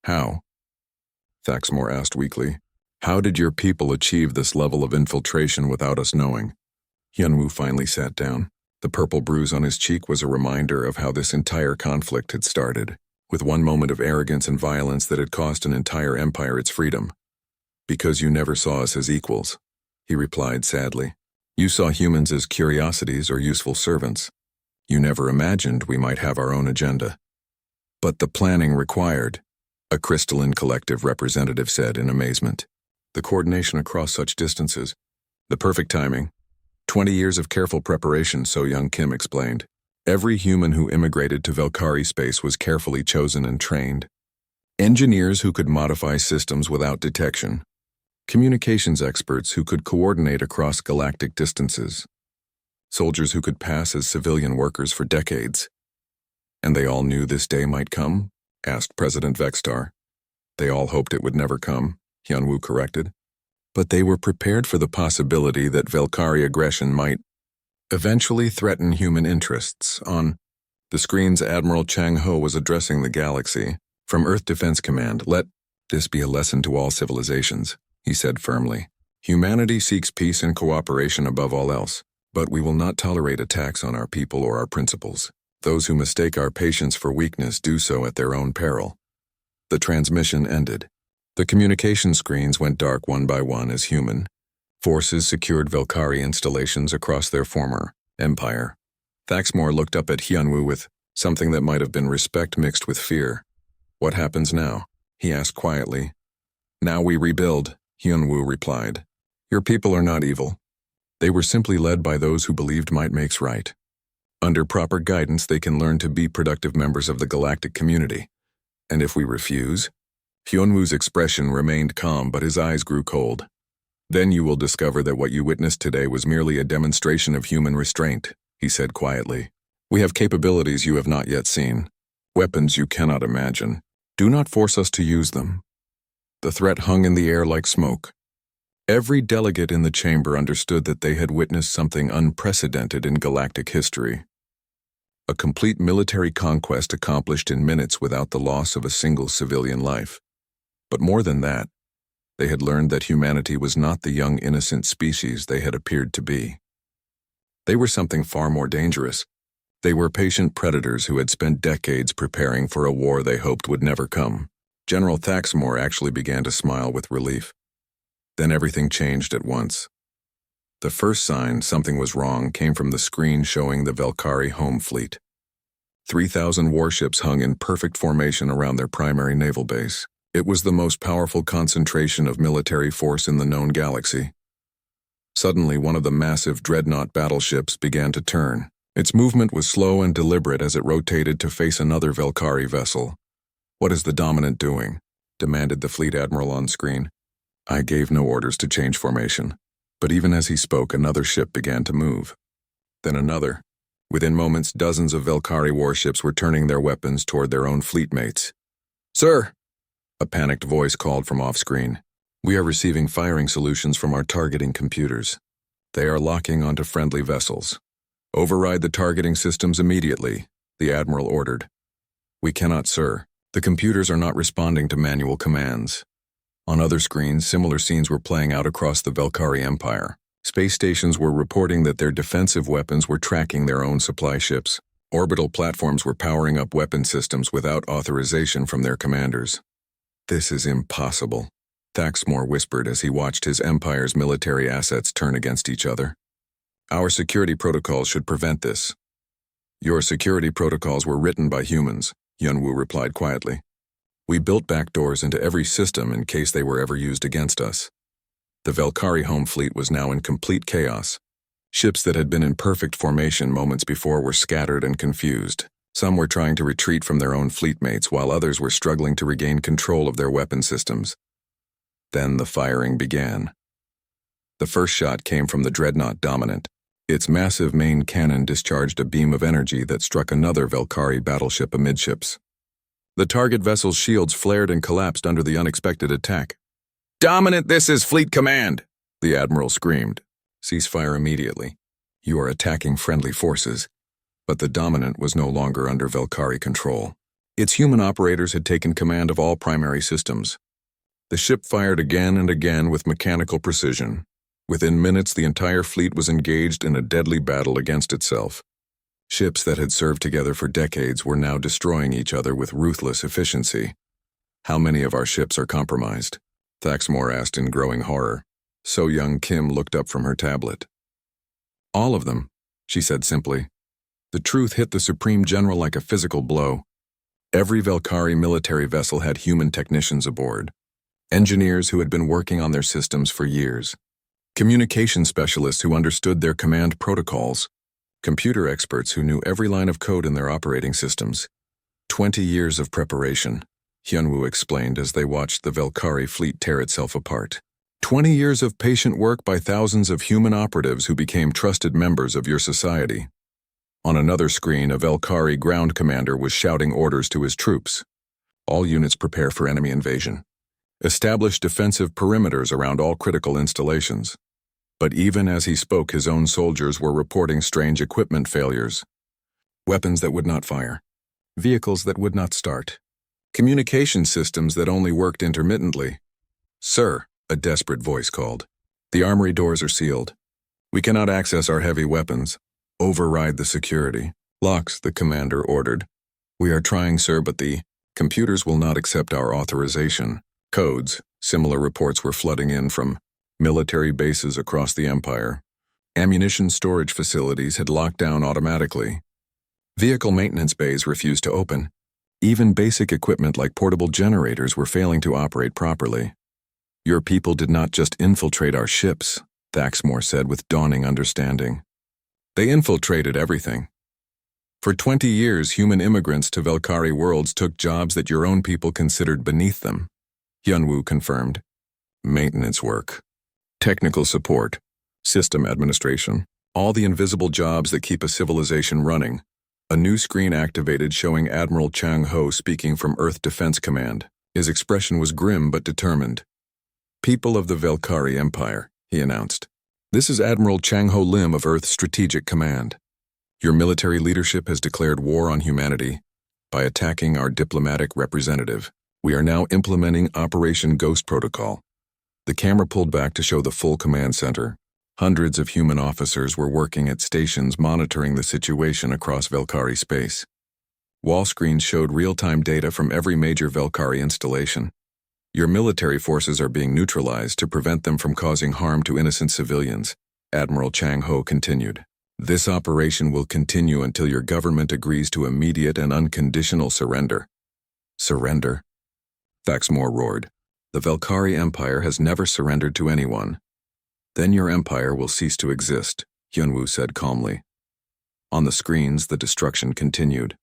How? Thaxmore asked weakly. How did your people achieve this level of infiltration without us knowing? Hyunwoo finally sat down. The purple bruise on his cheek was a reminder of how this entire conflict had started, with one moment of arrogance and violence that had cost an entire empire its freedom. Because you never saw us as equals, he replied sadly. You saw humans as curiosities or useful servants. You never imagined we might have our own agenda. But the planning required, a crystalline collective representative said in amazement. The coordination across such distances, the perfect timing, 20 years of careful preparation, So Young Kim explained. Every human who immigrated to Velkari space was carefully chosen and trained. Engineers who could modify systems without detection. Communications experts who could coordinate across galactic distances. Soldiers who could pass as civilian workers for decades. And they all knew this day might come? Asked President Vextar. They all hoped it would never come, Hyunwoo corrected. But they were prepared for the possibility that Velkari aggression might eventually threaten human interests. On the screen's Admiral Chang Ho was addressing the galaxy. From Earth Defense Command, let this be a lesson to all civilizations, he said firmly. Humanity seeks peace and cooperation above all else, but we will not tolerate attacks on our people or our principles. Those who mistake our patience for weakness do so at their own peril. The transmission ended. The communication screens went dark one by one as human forces secured Velkari installations across their former empire. Thaxmore looked up at Hyunwoo with something that might have been respect mixed with fear. What happens now? He asked quietly. Now we rebuild, Hyunwoo replied. Your people are not evil. They were simply led by those who believed might makes right. Under proper guidance, they can learn to be productive members of the galactic community. And if we refuse? Hyunwoo's expression remained calm, but his eyes grew cold. Then you will discover that what you witnessed today was merely a demonstration of human restraint, he said quietly. We have capabilities you have not yet seen. Weapons you cannot imagine. Do not force us to use them. The threat hung in the air like smoke. Every delegate in the chamber understood that they had witnessed something unprecedented in galactic history. A complete military conquest accomplished in minutes without the loss of a single civilian life. But more than that, they had learned that humanity was not the young innocent species they had appeared to be. They were something far more dangerous. They were patient predators who had spent decades preparing for a war they hoped would never come. General Thaxmore actually began to smile with relief. Then everything changed at once. The first sign something was wrong came from the screen showing the Velkari home fleet. 3,000 warships hung in perfect formation around their primary naval base. It was the most powerful concentration of military force in the known galaxy. Suddenly, one of the massive dreadnought battleships began to turn. Its movement was slow and deliberate as it rotated to face another Velkari vessel. What is the Dominant doing? Demanded the fleet admiral on screen. I gave no orders to change formation. But even as he spoke, another ship began to move. Then another. Within moments, dozens of Velkari warships were turning their weapons toward their own fleet mates. Sir! A panicked voice called from off-screen. We are receiving firing solutions from our targeting computers. They are locking onto friendly vessels. Override the targeting systems immediately, the admiral ordered. We cannot, sir. The computers are not responding to manual commands. On other screens, similar scenes were playing out across the Velkari Empire. Space stations were reporting that their defensive weapons were tracking their own supply ships. Orbital platforms were powering up weapon systems without authorization from their commanders. This is impossible, Thaxmore whispered as he watched his empire's military assets turn against each other. Our security protocols should prevent this. Your security protocols were written by humans, Hyunwoo replied quietly. We built backdoors into every system in case they were ever used against us. The Velkari home fleet was now in complete chaos. Ships that had been in perfect formation moments before were scattered and confused. Some were trying to retreat from their own fleet mates, while others were struggling to regain control of their weapon systems. Then the firing began. The first shot came from the dreadnought Dominant. Its massive main cannon discharged a beam of energy that struck another Velkari battleship amidships. The target vessel's shields flared and collapsed under the unexpected attack. Dominant, this is Fleet Command, the admiral screamed. Cease fire immediately. You are attacking friendly forces. But the Dominant was no longer under Velkari control. Its human operators had taken command of all primary systems. The ship fired again and again with mechanical precision. Within minutes, the entire fleet was engaged in a deadly battle against itself. Ships that had served together for decades were now destroying each other with ruthless efficiency. How many of our ships are compromised? Thaxmore asked in growing horror. So young Kim looked up from her tablet. All of them, she said simply. The truth hit the Supreme General like a physical blow. Every Velkari military vessel had human technicians aboard. Engineers who had been working on their systems for years. Communication specialists who understood their command protocols. Computer experts who knew every line of code in their operating systems. 20 years of preparation, Hyunwoo explained as they watched the Velkari fleet tear itself apart. 20 years of patient work by thousands of human operatives who became trusted members of your society. On another screen, a Velkari ground commander was shouting orders to his troops. All units prepare for enemy invasion. Establish defensive perimeters around all critical installations. But even as he spoke, his own soldiers were reporting strange equipment failures. Weapons that would not fire. Vehicles that would not start. Communication systems that only worked intermittently. "Sir," a desperate voice called. "The armory doors are sealed. We cannot access our heavy weapons. Override the security." "Locks," the commander ordered. "We are trying, sir, but the computers will not accept our authorization." Codes. Similar reports were flooding in from military bases across the empire. Ammunition storage facilities had locked down automatically. Vehicle maintenance bays refused to open. Even basic equipment like portable generators were failing to operate properly. "Your people did not just infiltrate our ships," Thaxmore said with dawning understanding. "They infiltrated everything. For 20 years, human immigrants to Velkari worlds took jobs that your own people considered beneath them," Hyunwoo confirmed. "Maintenance work, technical support, system administration, all the invisible jobs that keep a civilization running." A new screen activated showing Admiral Chang Ho speaking from Earth Defense Command. His expression was grim but determined. "People of the Velkari Empire," he announced. "This is Admiral Chang Ho Lim of Earth Strategic Command. Your military leadership has declared war on humanity by attacking our diplomatic representative. We are now implementing Operation Ghost Protocol." The camera pulled back to show the full command center. Hundreds of human officers were working at stations monitoring the situation across Velkari space. Wall screens showed real-time data from every major Velkari installation. "Your military forces are being neutralized to prevent them from causing harm to innocent civilians," Admiral Chang Ho continued. "This operation will continue until your government agrees to immediate and unconditional surrender." "Surrender?" Thaxmore roared. "The Velkari Empire has never surrendered to anyone." "Then your empire will cease to exist," Hyunwoo said calmly. On the screens, the destruction continued.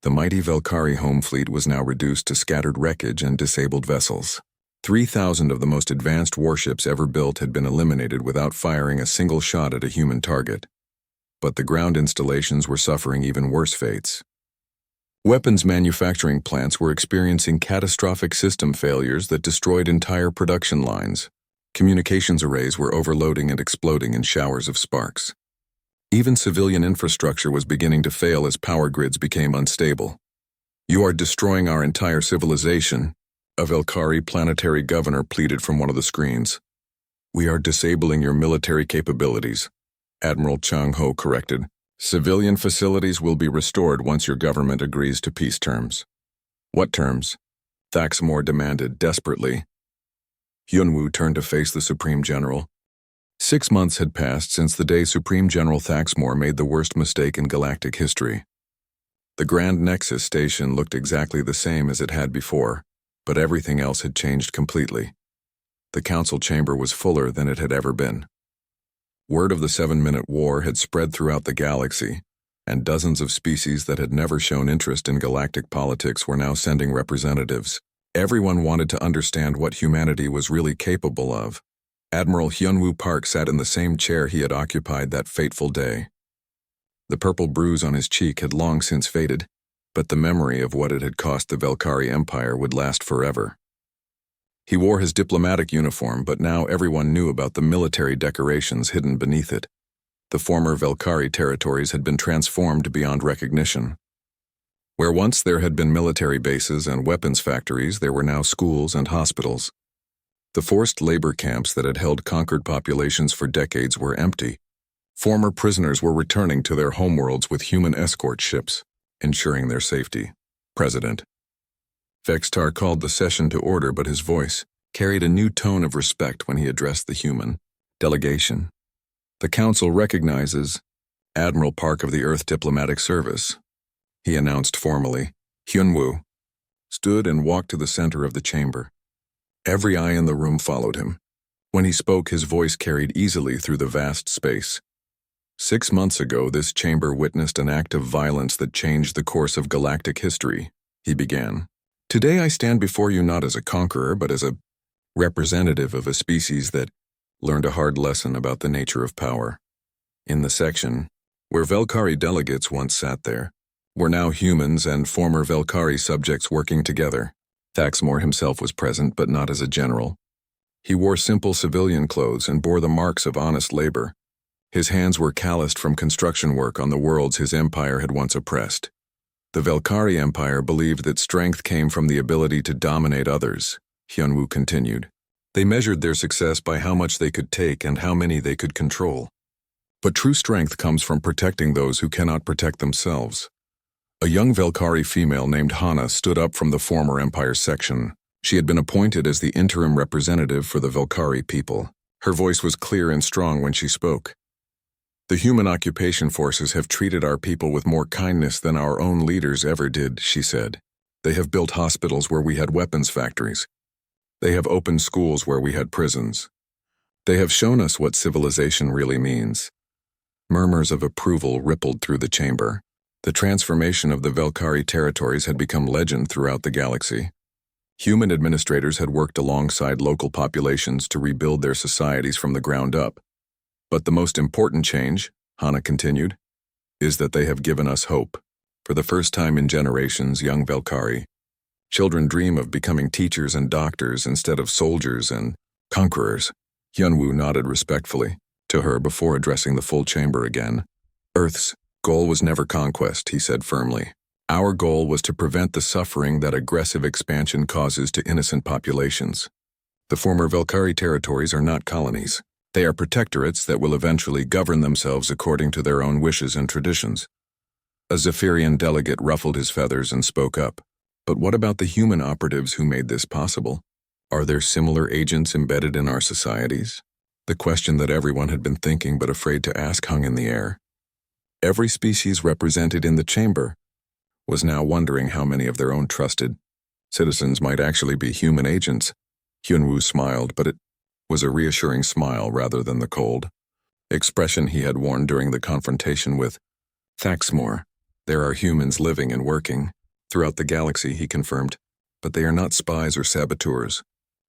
The mighty Velkari home fleet was now reduced to scattered wreckage and disabled vessels. 3,000 of the most advanced warships ever built had been eliminated without firing a single shot at a human target. But the ground installations were suffering even worse fates. Weapons manufacturing plants were experiencing catastrophic system failures that destroyed entire production lines. Communications arrays were overloading and exploding in showers of sparks. Even civilian infrastructure was beginning to fail as power grids became unstable. "You are destroying our entire civilization," a Velkari planetary governor pleaded from one of the screens. "We are disabling your military capabilities," Admiral Chang Ho corrected. "Civilian facilities will be restored once your government agrees to peace terms." "What terms?" Thaxmore demanded desperately. Hyunwoo turned to face the Supreme General. 6 months had passed since the day Supreme General Thaxmore made the worst mistake in galactic history. The Grand Nexus station looked exactly the same as it had before, but everything else had changed completely. The council chamber was fuller than it had ever been. Word of the 7-Minute War had spread throughout the galaxy, and dozens of species that had never shown interest in galactic politics were now sending representatives. Everyone wanted to understand what humanity was really capable of. Admiral Hyunwoo Park sat in the same chair he had occupied that fateful day. The purple bruise on his cheek had long since faded, but the memory of what it had cost the Velkari Empire would last forever. He wore his diplomatic uniform, but now everyone knew about the military decorations hidden beneath it. The former Velkari territories had been transformed beyond recognition. Where once there had been military bases and weapons factories, there were now schools and hospitals. The forced labor camps that had held conquered populations for decades were empty. Former prisoners were returning to their homeworlds with human escort ships, ensuring their safety. "President." Vextar called the session to order, but his voice carried a new tone of respect when he addressed the human delegation. "The Council recognizes Admiral Park of the Earth Diplomatic Service," he announced formally. Hyunwoo stood and walked to the center of the chamber. Every eye in the room followed him. When he spoke, his voice carried easily through the vast space. 6 months ago, this chamber witnessed an act of violence that changed the course of galactic history, he began. "Today I stand before you not as a conqueror, but as a representative of a species that learned a hard lesson about the nature of power. In the section, where Velkari delegates once sat there, were now humans and former Velkari subjects working together. Thaxmore himself was present, but not as a general. He wore simple civilian clothes and bore the marks of honest labor. His hands were calloused from construction work on the worlds his empire had once oppressed. The Velkari Empire believed that strength came from the ability to dominate others, Hyunwoo continued. They measured their success by how much they could take and how many they could control. But true strength comes from protecting those who cannot protect themselves. A young Velkari female named Hana stood up from the former Empire section. She had been appointed as the interim representative for the Velkari people. Her voice was clear and strong when she spoke. The human occupation forces have treated our people with more kindness than our own leaders ever did, she said. They have built hospitals where we had weapons factories. They have opened schools where we had prisons. They have shown us what civilization really means. Murmurs of approval rippled through the chamber. The transformation of the Velkari territories had become legend throughout the galaxy. Human administrators had worked alongside local populations to rebuild their societies from the ground up. But the most important change, Hana continued, is that they have given us hope. For the first time in generations, young Velkari, children dream of becoming teachers and doctors instead of soldiers and conquerors. Hyunwoo nodded respectfully to her before addressing the full chamber again. Earth's goal was never conquest, he said firmly. Our goal was to prevent the suffering that aggressive expansion causes to innocent populations. The former Velkari territories are not colonies. They are protectorates that will eventually govern themselves according to their own wishes and traditions. A Zephyrian delegate ruffled his feathers and spoke up. But what about the human operatives who made this possible? Are there similar agents embedded in our societies? The question that everyone had been thinking but afraid to ask hung in the air. Every species represented in the chamber was now wondering how many of their own trusted citizens might actually be human agents. Hyunwoo smiled, but it was a reassuring smile rather than the cold expression he had worn during the confrontation with Thaxmore. There are humans living and working throughout the galaxy, he confirmed, but they are not spies or saboteurs.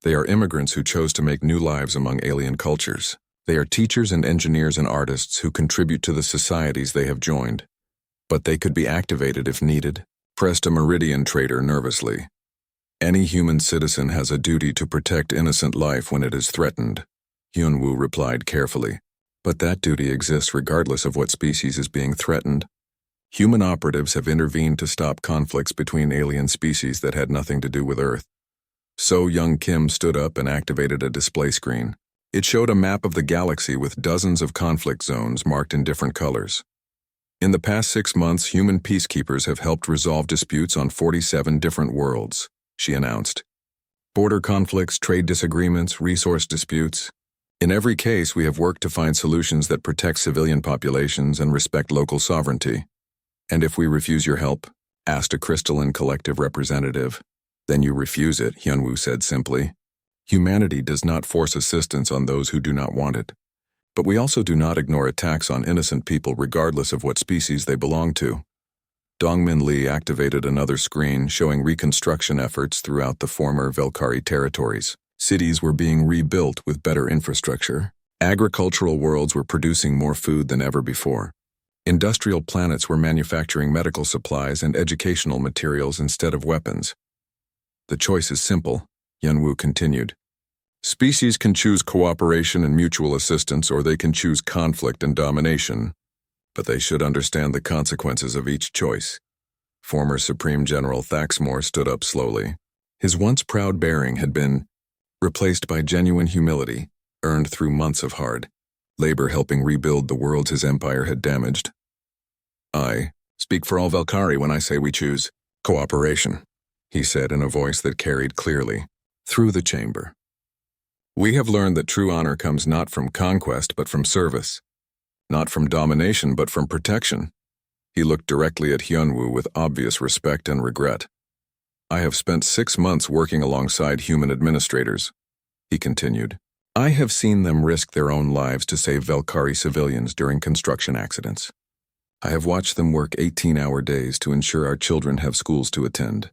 They are immigrants who chose to make new lives among alien cultures. They are teachers and engineers and artists who contribute to the societies they have joined. But they could be activated if needed, pressed a Meridian trader nervously. Any human citizen has a duty to protect innocent life when it is threatened, Hyunwoo replied carefully. But that duty exists regardless of what species is being threatened. Human operatives have intervened to stop conflicts between alien species that had nothing to do with Earth. So young Kim stood up and activated a display screen. It showed a map of the galaxy with dozens of conflict zones marked in different colors. In the past 6 months, human peacekeepers have helped resolve disputes on 47 different worlds, she announced. Border conflicts, trade disagreements, resource disputes. In every case, we have worked to find solutions that protect civilian populations and respect local sovereignty. And if we refuse your help, asked a crystalline collective representative. Then you refuse it, Hyunwoo said simply. Humanity does not force assistance on those who do not want it. But we also do not ignore attacks on innocent people regardless of what species they belong to. Dongmin Lee activated another screen showing reconstruction efforts throughout the former Velkari territories. Cities were being rebuilt with better infrastructure. Agricultural worlds were producing more food than ever before. Industrial planets were manufacturing medical supplies and educational materials instead of weapons. The choice is simple, Hyunwoo continued. Species can choose cooperation and mutual assistance, or they can choose conflict and domination. But they should understand the consequences of each choice. Former Supreme General Thaxmore stood up slowly. His once proud bearing had been replaced by genuine humility, earned through months of hard labor helping rebuild the worlds his empire had damaged. I speak for all Velkari when I say we choose cooperation, he said in a voice that carried clearly through the chamber. We have learned that true honor comes not from conquest but from service, not from domination but from protection. He looked directly at Hyunwoo with obvious respect and regret. I have spent 6 months working alongside human administrators, he continued. I have seen them risk their own lives to save Velkari civilians during construction accidents. I have watched them work 18-hour days to ensure our children have schools to attend.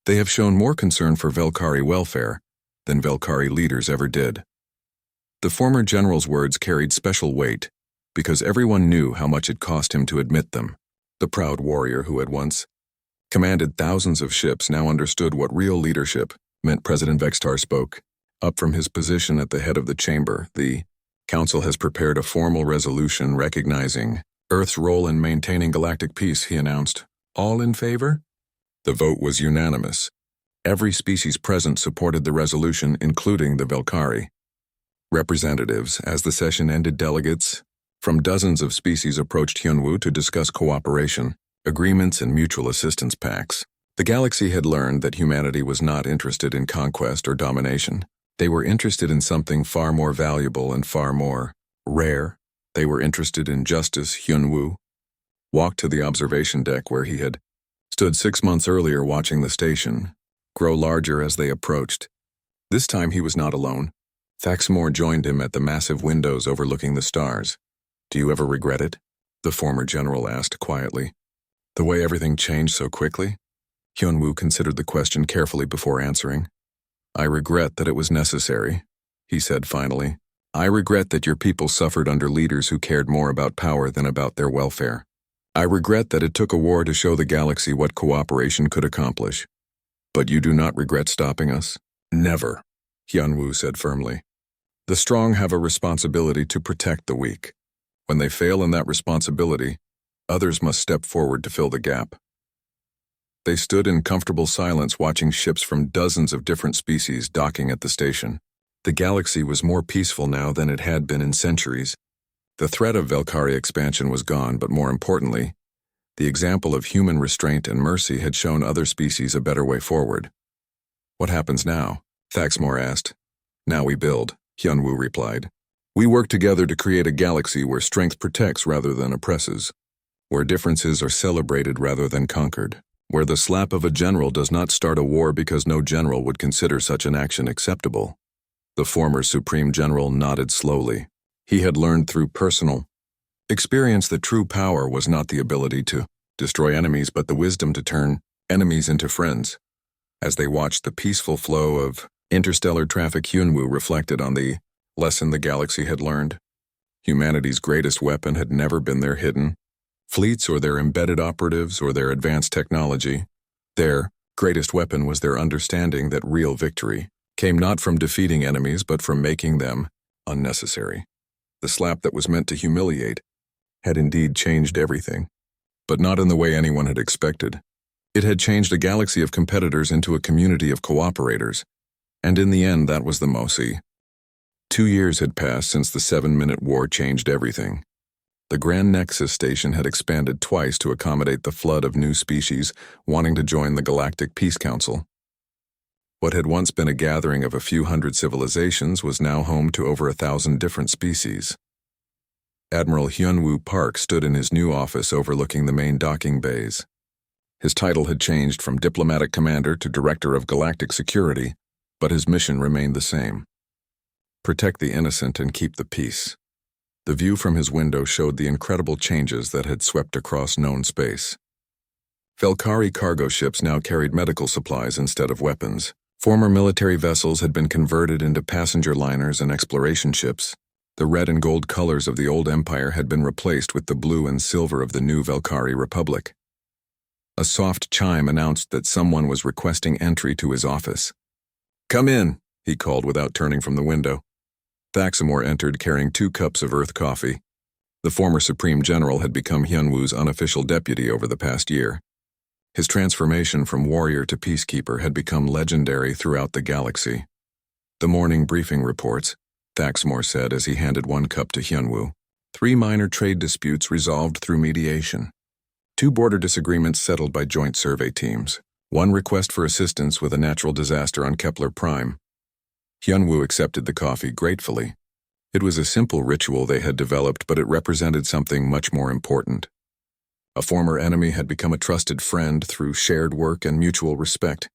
They have shown more concern for Velkari welfare than Velkari leaders ever did. The former general's words carried special weight because everyone knew how much it cost him to admit them. The proud warrior who had once commanded thousands of ships, now understood what real leadership meant. President Vextar spoke. Up from his position at the head of the chamber, the Council has prepared a formal resolution recognizing Earth's role in maintaining galactic peace, he announced. All in favor? The vote was unanimous. Every species present supported the resolution, including the Velkari. Representatives, as the session ended, delegates from dozens of species approached Hyunwoo to discuss cooperation, agreements, and mutual assistance pacts. The galaxy had learned that humanity was not interested in conquest or domination. They were interested in something far more valuable and far more rare. They were interested in justice. Hyunwoo walked to the observation deck where he had stood 6 months earlier, watching the station grow larger as they approached. This time he was not alone. Thaxmore joined him at the massive windows overlooking the stars. Do you ever regret it? The former general asked quietly. The way everything changed so quickly? Hyunwoo considered the question carefully before answering. I regret that it was necessary, he said finally. I regret that your people suffered under leaders who cared more about power than about their welfare. I regret that it took a war to show the galaxy what cooperation could accomplish. But you do not regret stopping us? Never, Hyunwoo said firmly. The strong have a responsibility to protect the weak. When they fail in that responsibility, others must step forward to fill the gap. They stood in comfortable silence, watching ships from dozens of different species docking at the station. The galaxy was more peaceful now than it had been in centuries. The threat of Velkari expansion was gone, but more importantly, the example of human restraint and mercy had shown other species a better way forward. What happens now? Thaxmore asked. Now we build, Hyunwoo replied. We work together to create a galaxy where strength protects rather than oppresses, where differences are celebrated rather than conquered, where the slap of a general does not start a war because no general would consider such an action acceptable. The former Supreme General nodded slowly. He had learned through personal experience that true power was not the ability to destroy enemies, but the wisdom to turn enemies into friends. As they watched the peaceful flow of interstellar traffic, Hyunwoo reflected on the lesson the galaxy had learned. Humanity's greatest weapon had never been their hidden fleets or their embedded operatives or their advanced technology. Their greatest weapon was their understanding that real victory came not from defeating enemies but from making them unnecessary. The slap that was meant to humiliate had indeed changed everything, but not in the way anyone had expected. It had changed a galaxy of competitors into a community of cooperators, and in the end that was the Mosi. 2 years had passed since the 7-minute war changed everything. The Grand Nexus station had expanded twice to accommodate the flood of new species wanting to join the Galactic Peace Council. What had once been a gathering of a few hundred civilizations was now home to over 1,000 different species. Admiral Hyunwoo Park stood in his new office overlooking the main docking bays. His title had changed from diplomatic commander to director of galactic security, but his mission remained the same. Protect the innocent and keep the peace. The view from his window showed the incredible changes that had swept across known space. Velkari cargo ships now carried medical supplies instead of weapons. Former military vessels had been converted into passenger liners and exploration ships. The red and gold colors of the old empire had been replaced with the blue and silver of the new Velkari Republic. A soft chime announced that someone was requesting entry to his office. Come in, he called without turning from the window. Thaxmore entered carrying 2 cups of earth coffee. The former Supreme General had become Hyunwoo's unofficial deputy over the past year. His transformation from warrior to peacekeeper had become legendary throughout the galaxy. The morning briefing reports, Thaxmore said as he handed 1 cup to Hyunwoo. 3 minor trade disputes resolved through mediation. 2 border disagreements settled by joint survey teams. 1 request for assistance with a natural disaster on Kepler Prime. Hyunwoo accepted the coffee gratefully. It was a simple ritual they had developed, but it represented something much more important. A former enemy had become a trusted friend through shared work and mutual respect.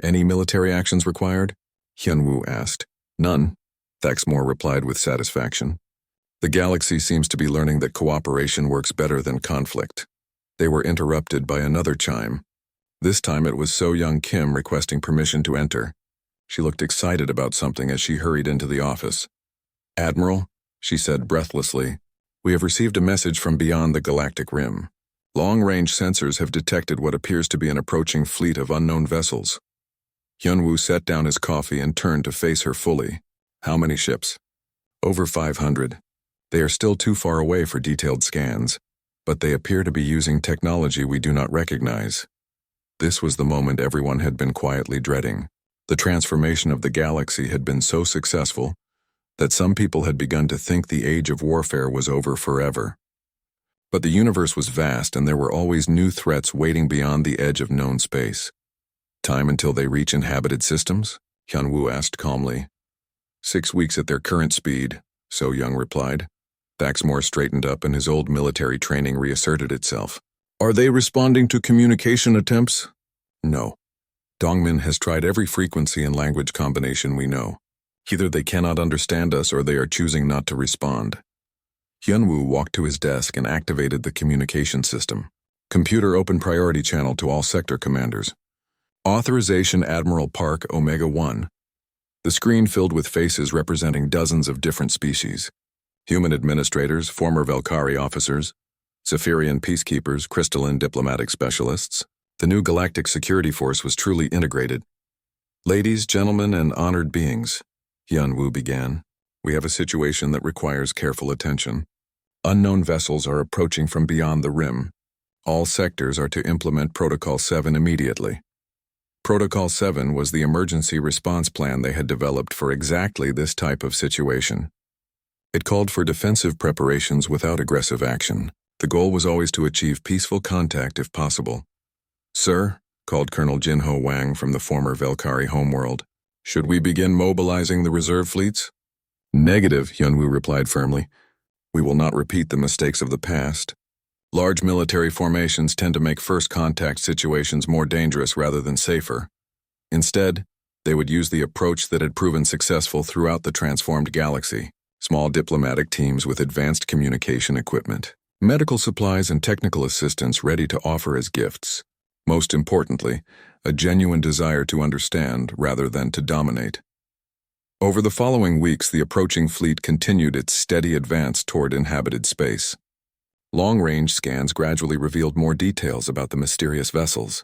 Any military actions required? Hyunwoo asked. None, Thaxmore replied with satisfaction. The galaxy seems to be learning that cooperation works better than conflict. They were interrupted by another chime. This time it was So-Young Kim requesting permission to enter. She looked excited about something as she hurried into the office. Admiral, she said breathlessly, we have received a message from beyond the galactic rim. Long-range sensors have detected what appears to be an approaching fleet of unknown vessels. Hyunwoo set down his coffee and turned to face her fully. How many ships? Over 500. They are still too far away for detailed scans, but they appear to be using technology we do not recognize. This was the moment everyone had been quietly dreading. The transformation of the galaxy had been so successful that some people had begun to think the age of warfare was over forever. But the universe was vast and there were always new threats waiting beyond the edge of known space. Time until they reach inhabited systems? Hyunwoo asked calmly. 6 weeks at their current speed, So Young replied. Thaxmore straightened up and his old military training reasserted itself. Are they responding to communication attempts? No. Dongmin has tried every frequency and language combination we know. Either they cannot understand us or they are choosing not to respond. Hyunwoo walked to his desk and activated the communication system. Computer open priority channel to all sector commanders. Authorization Admiral Park Omega-1. The screen filled with faces representing dozens of different species. Human administrators, former Velkari officers, Zephyrian peacekeepers, crystalline diplomatic specialists. The new galactic security force was truly integrated. Ladies, gentlemen, and honored beings, Hyunwoo began. We have a situation that requires careful attention. Unknown vessels are approaching from beyond the rim. All sectors are to implement Protocol 7 immediately. Protocol 7 was the emergency response plan they had developed for exactly this type of situation. It called for defensive preparations without aggressive action. The goal was always to achieve peaceful contact if possible. Sir, called Colonel Jinho Wang from the former Velkari homeworld, should we begin mobilizing the reserve fleets? Negative, Hyunwoo replied firmly. We will not repeat the mistakes of the past. Large military formations tend to make first contact situations more dangerous rather than safer. Instead, they would use the approach that had proven successful throughout the transformed galaxy. Small diplomatic teams with advanced communication equipment, medical supplies and technical assistance ready to offer as gifts. Most importantly, a genuine desire to understand rather than to dominate. Over the following weeks, the approaching fleet continued its steady advance toward inhabited space. Long-range scans gradually revealed more details about the mysterious vessels.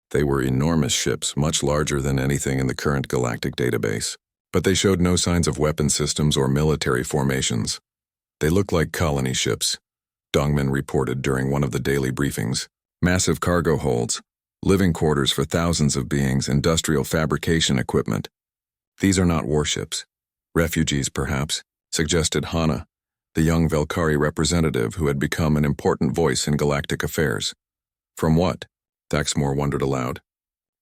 They were enormous ships, much larger than anything in the current galactic database. But they showed no signs of weapon systems or military formations. They looked like colony ships, Dongmin reported during one of the daily briefings. Massive cargo holds, living quarters for thousands of beings, industrial fabrication equipment. These are not warships. Refugees, perhaps, suggested Hana, the young Velkari representative who had become an important voice in galactic affairs. From what? Thaxmore wondered aloud.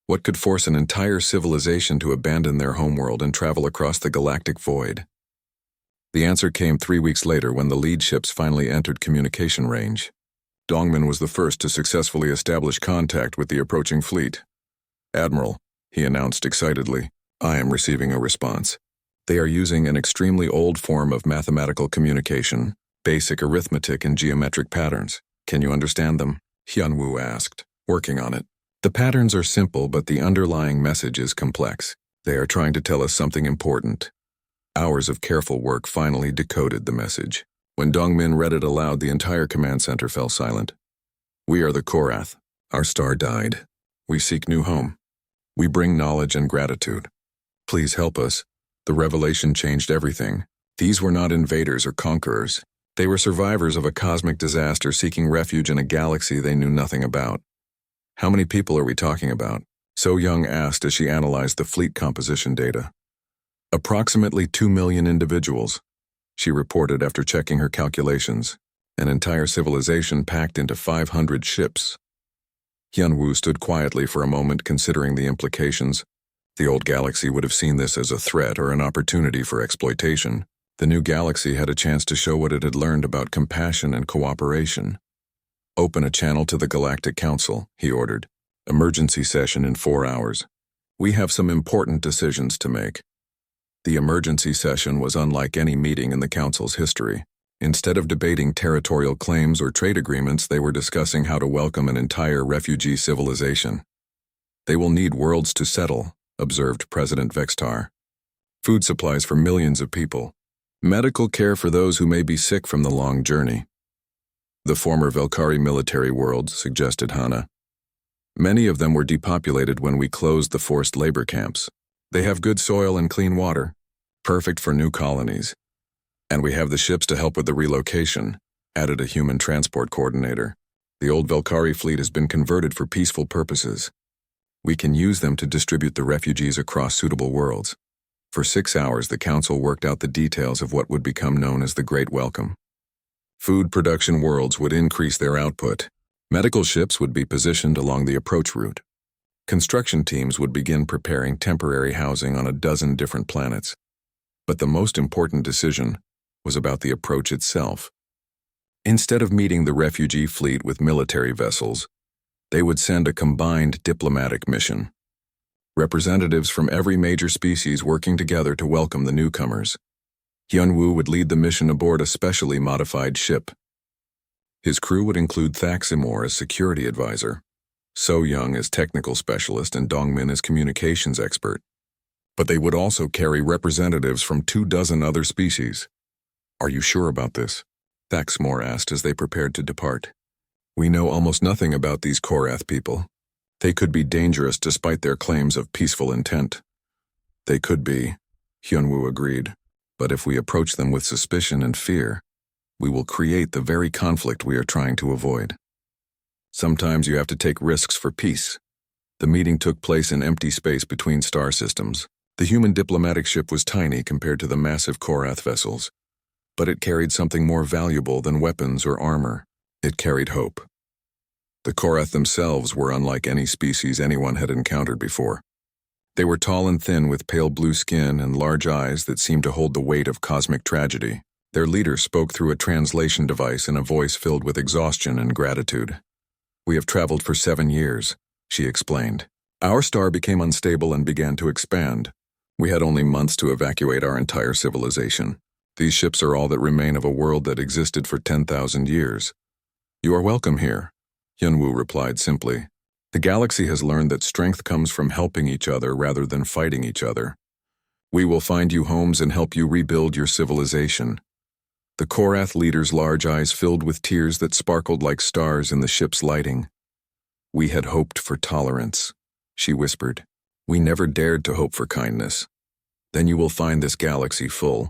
What could force an entire civilization to abandon their homeworld and travel across the galactic void? The answer came 3 weeks later when the lead ships finally entered communication range. Dongmin was the first to successfully establish contact with the approaching fleet. Admiral, he announced excitedly, I am receiving a response. They are using an extremely old form of mathematical communication, basic arithmetic and geometric patterns. Can you understand them? Hyunwoo asked, working on it. The patterns are simple, but the underlying message is complex. They are trying to tell us something important. Hours of careful work finally decoded the message. When Dongmin read it aloud, the entire command center fell silent. We are the Korath. Our star died. We seek new home. We bring knowledge and gratitude. Please help us. The revelation changed everything. These were not invaders or conquerors. They were survivors of a cosmic disaster seeking refuge in a galaxy they knew nothing about. How many people are we talking about? So Young asked as she analyzed the fleet composition data. Approximately 2 million individuals, she reported after checking her calculations. An entire civilization packed into 500 ships. Hyunwoo stood quietly for a moment considering the implications. The old galaxy would have seen this as a threat or an opportunity for exploitation. The new galaxy had a chance to show what it had learned about compassion and cooperation. Open a channel to the Galactic Council, he ordered. Emergency session in 4 hours. We have some important decisions to make. The emergency session was unlike any meeting in the Council's history. Instead of debating territorial claims or trade agreements, they were discussing how to welcome an entire refugee civilization. They will need worlds to settle, observed President Vextar. Food supplies for millions of people. Medical care for those who may be sick from the long journey. The former Velkari military worlds, suggested Hana. Many of them were depopulated when we closed the forced labor camps. They have good soil and clean water, perfect for new colonies. And we have the ships to help with the relocation, added a human transport coordinator. The old Velkari fleet has been converted for peaceful purposes. We can use them to distribute the refugees across suitable worlds. For 6 hours, the council worked out the details of what would become known as the Great Welcome. Food production worlds would increase their output. Medical ships would be positioned along the approach route. Construction teams would begin preparing temporary housing on a dozen different planets. But the most important decision was about the approach itself. Instead of meeting the refugee fleet with military vessels, they would send a combined diplomatic mission. Representatives from every major species working together to welcome the newcomers. Hyunwoo would lead the mission aboard a specially modified ship. His crew would include Thaximor as security advisor, So Young as technical specialist, and Dongmin as communications expert. But they would also carry representatives from 24 other species. "Are you sure about this?" Thaximor asked as they prepared to depart. "We know almost nothing about these Korath people. They could be dangerous despite their claims of peaceful intent." "They could be," Hyunwoo agreed. "But if we approach them with suspicion and fear, we will create the very conflict we are trying to avoid. Sometimes you have to take risks for peace." The meeting took place in empty space between star systems. The human diplomatic ship was tiny compared to the massive Korath vessels, but it carried something more valuable than weapons or armor. It carried hope. The Korath themselves were unlike any species anyone had encountered before. They were tall and thin with pale blue skin and large eyes that seemed to hold the weight of cosmic tragedy. Their leader spoke through a translation device in a voice filled with exhaustion and gratitude. "We have traveled for 7 years," she explained. "Our star became unstable and began to expand. We had only months to evacuate our entire civilization. These ships are all that remain of a world that existed for 10,000 years. You are welcome here," Hyunwoo replied simply. "The galaxy has learned that strength comes from helping each other rather than fighting each other. We will find you homes and help you rebuild your civilization." The Korath leader's large eyes filled with tears that sparkled like stars in the ship's lighting. "We had hoped for tolerance," she whispered. "We never dared to hope for kindness. Then you will find this galaxy full,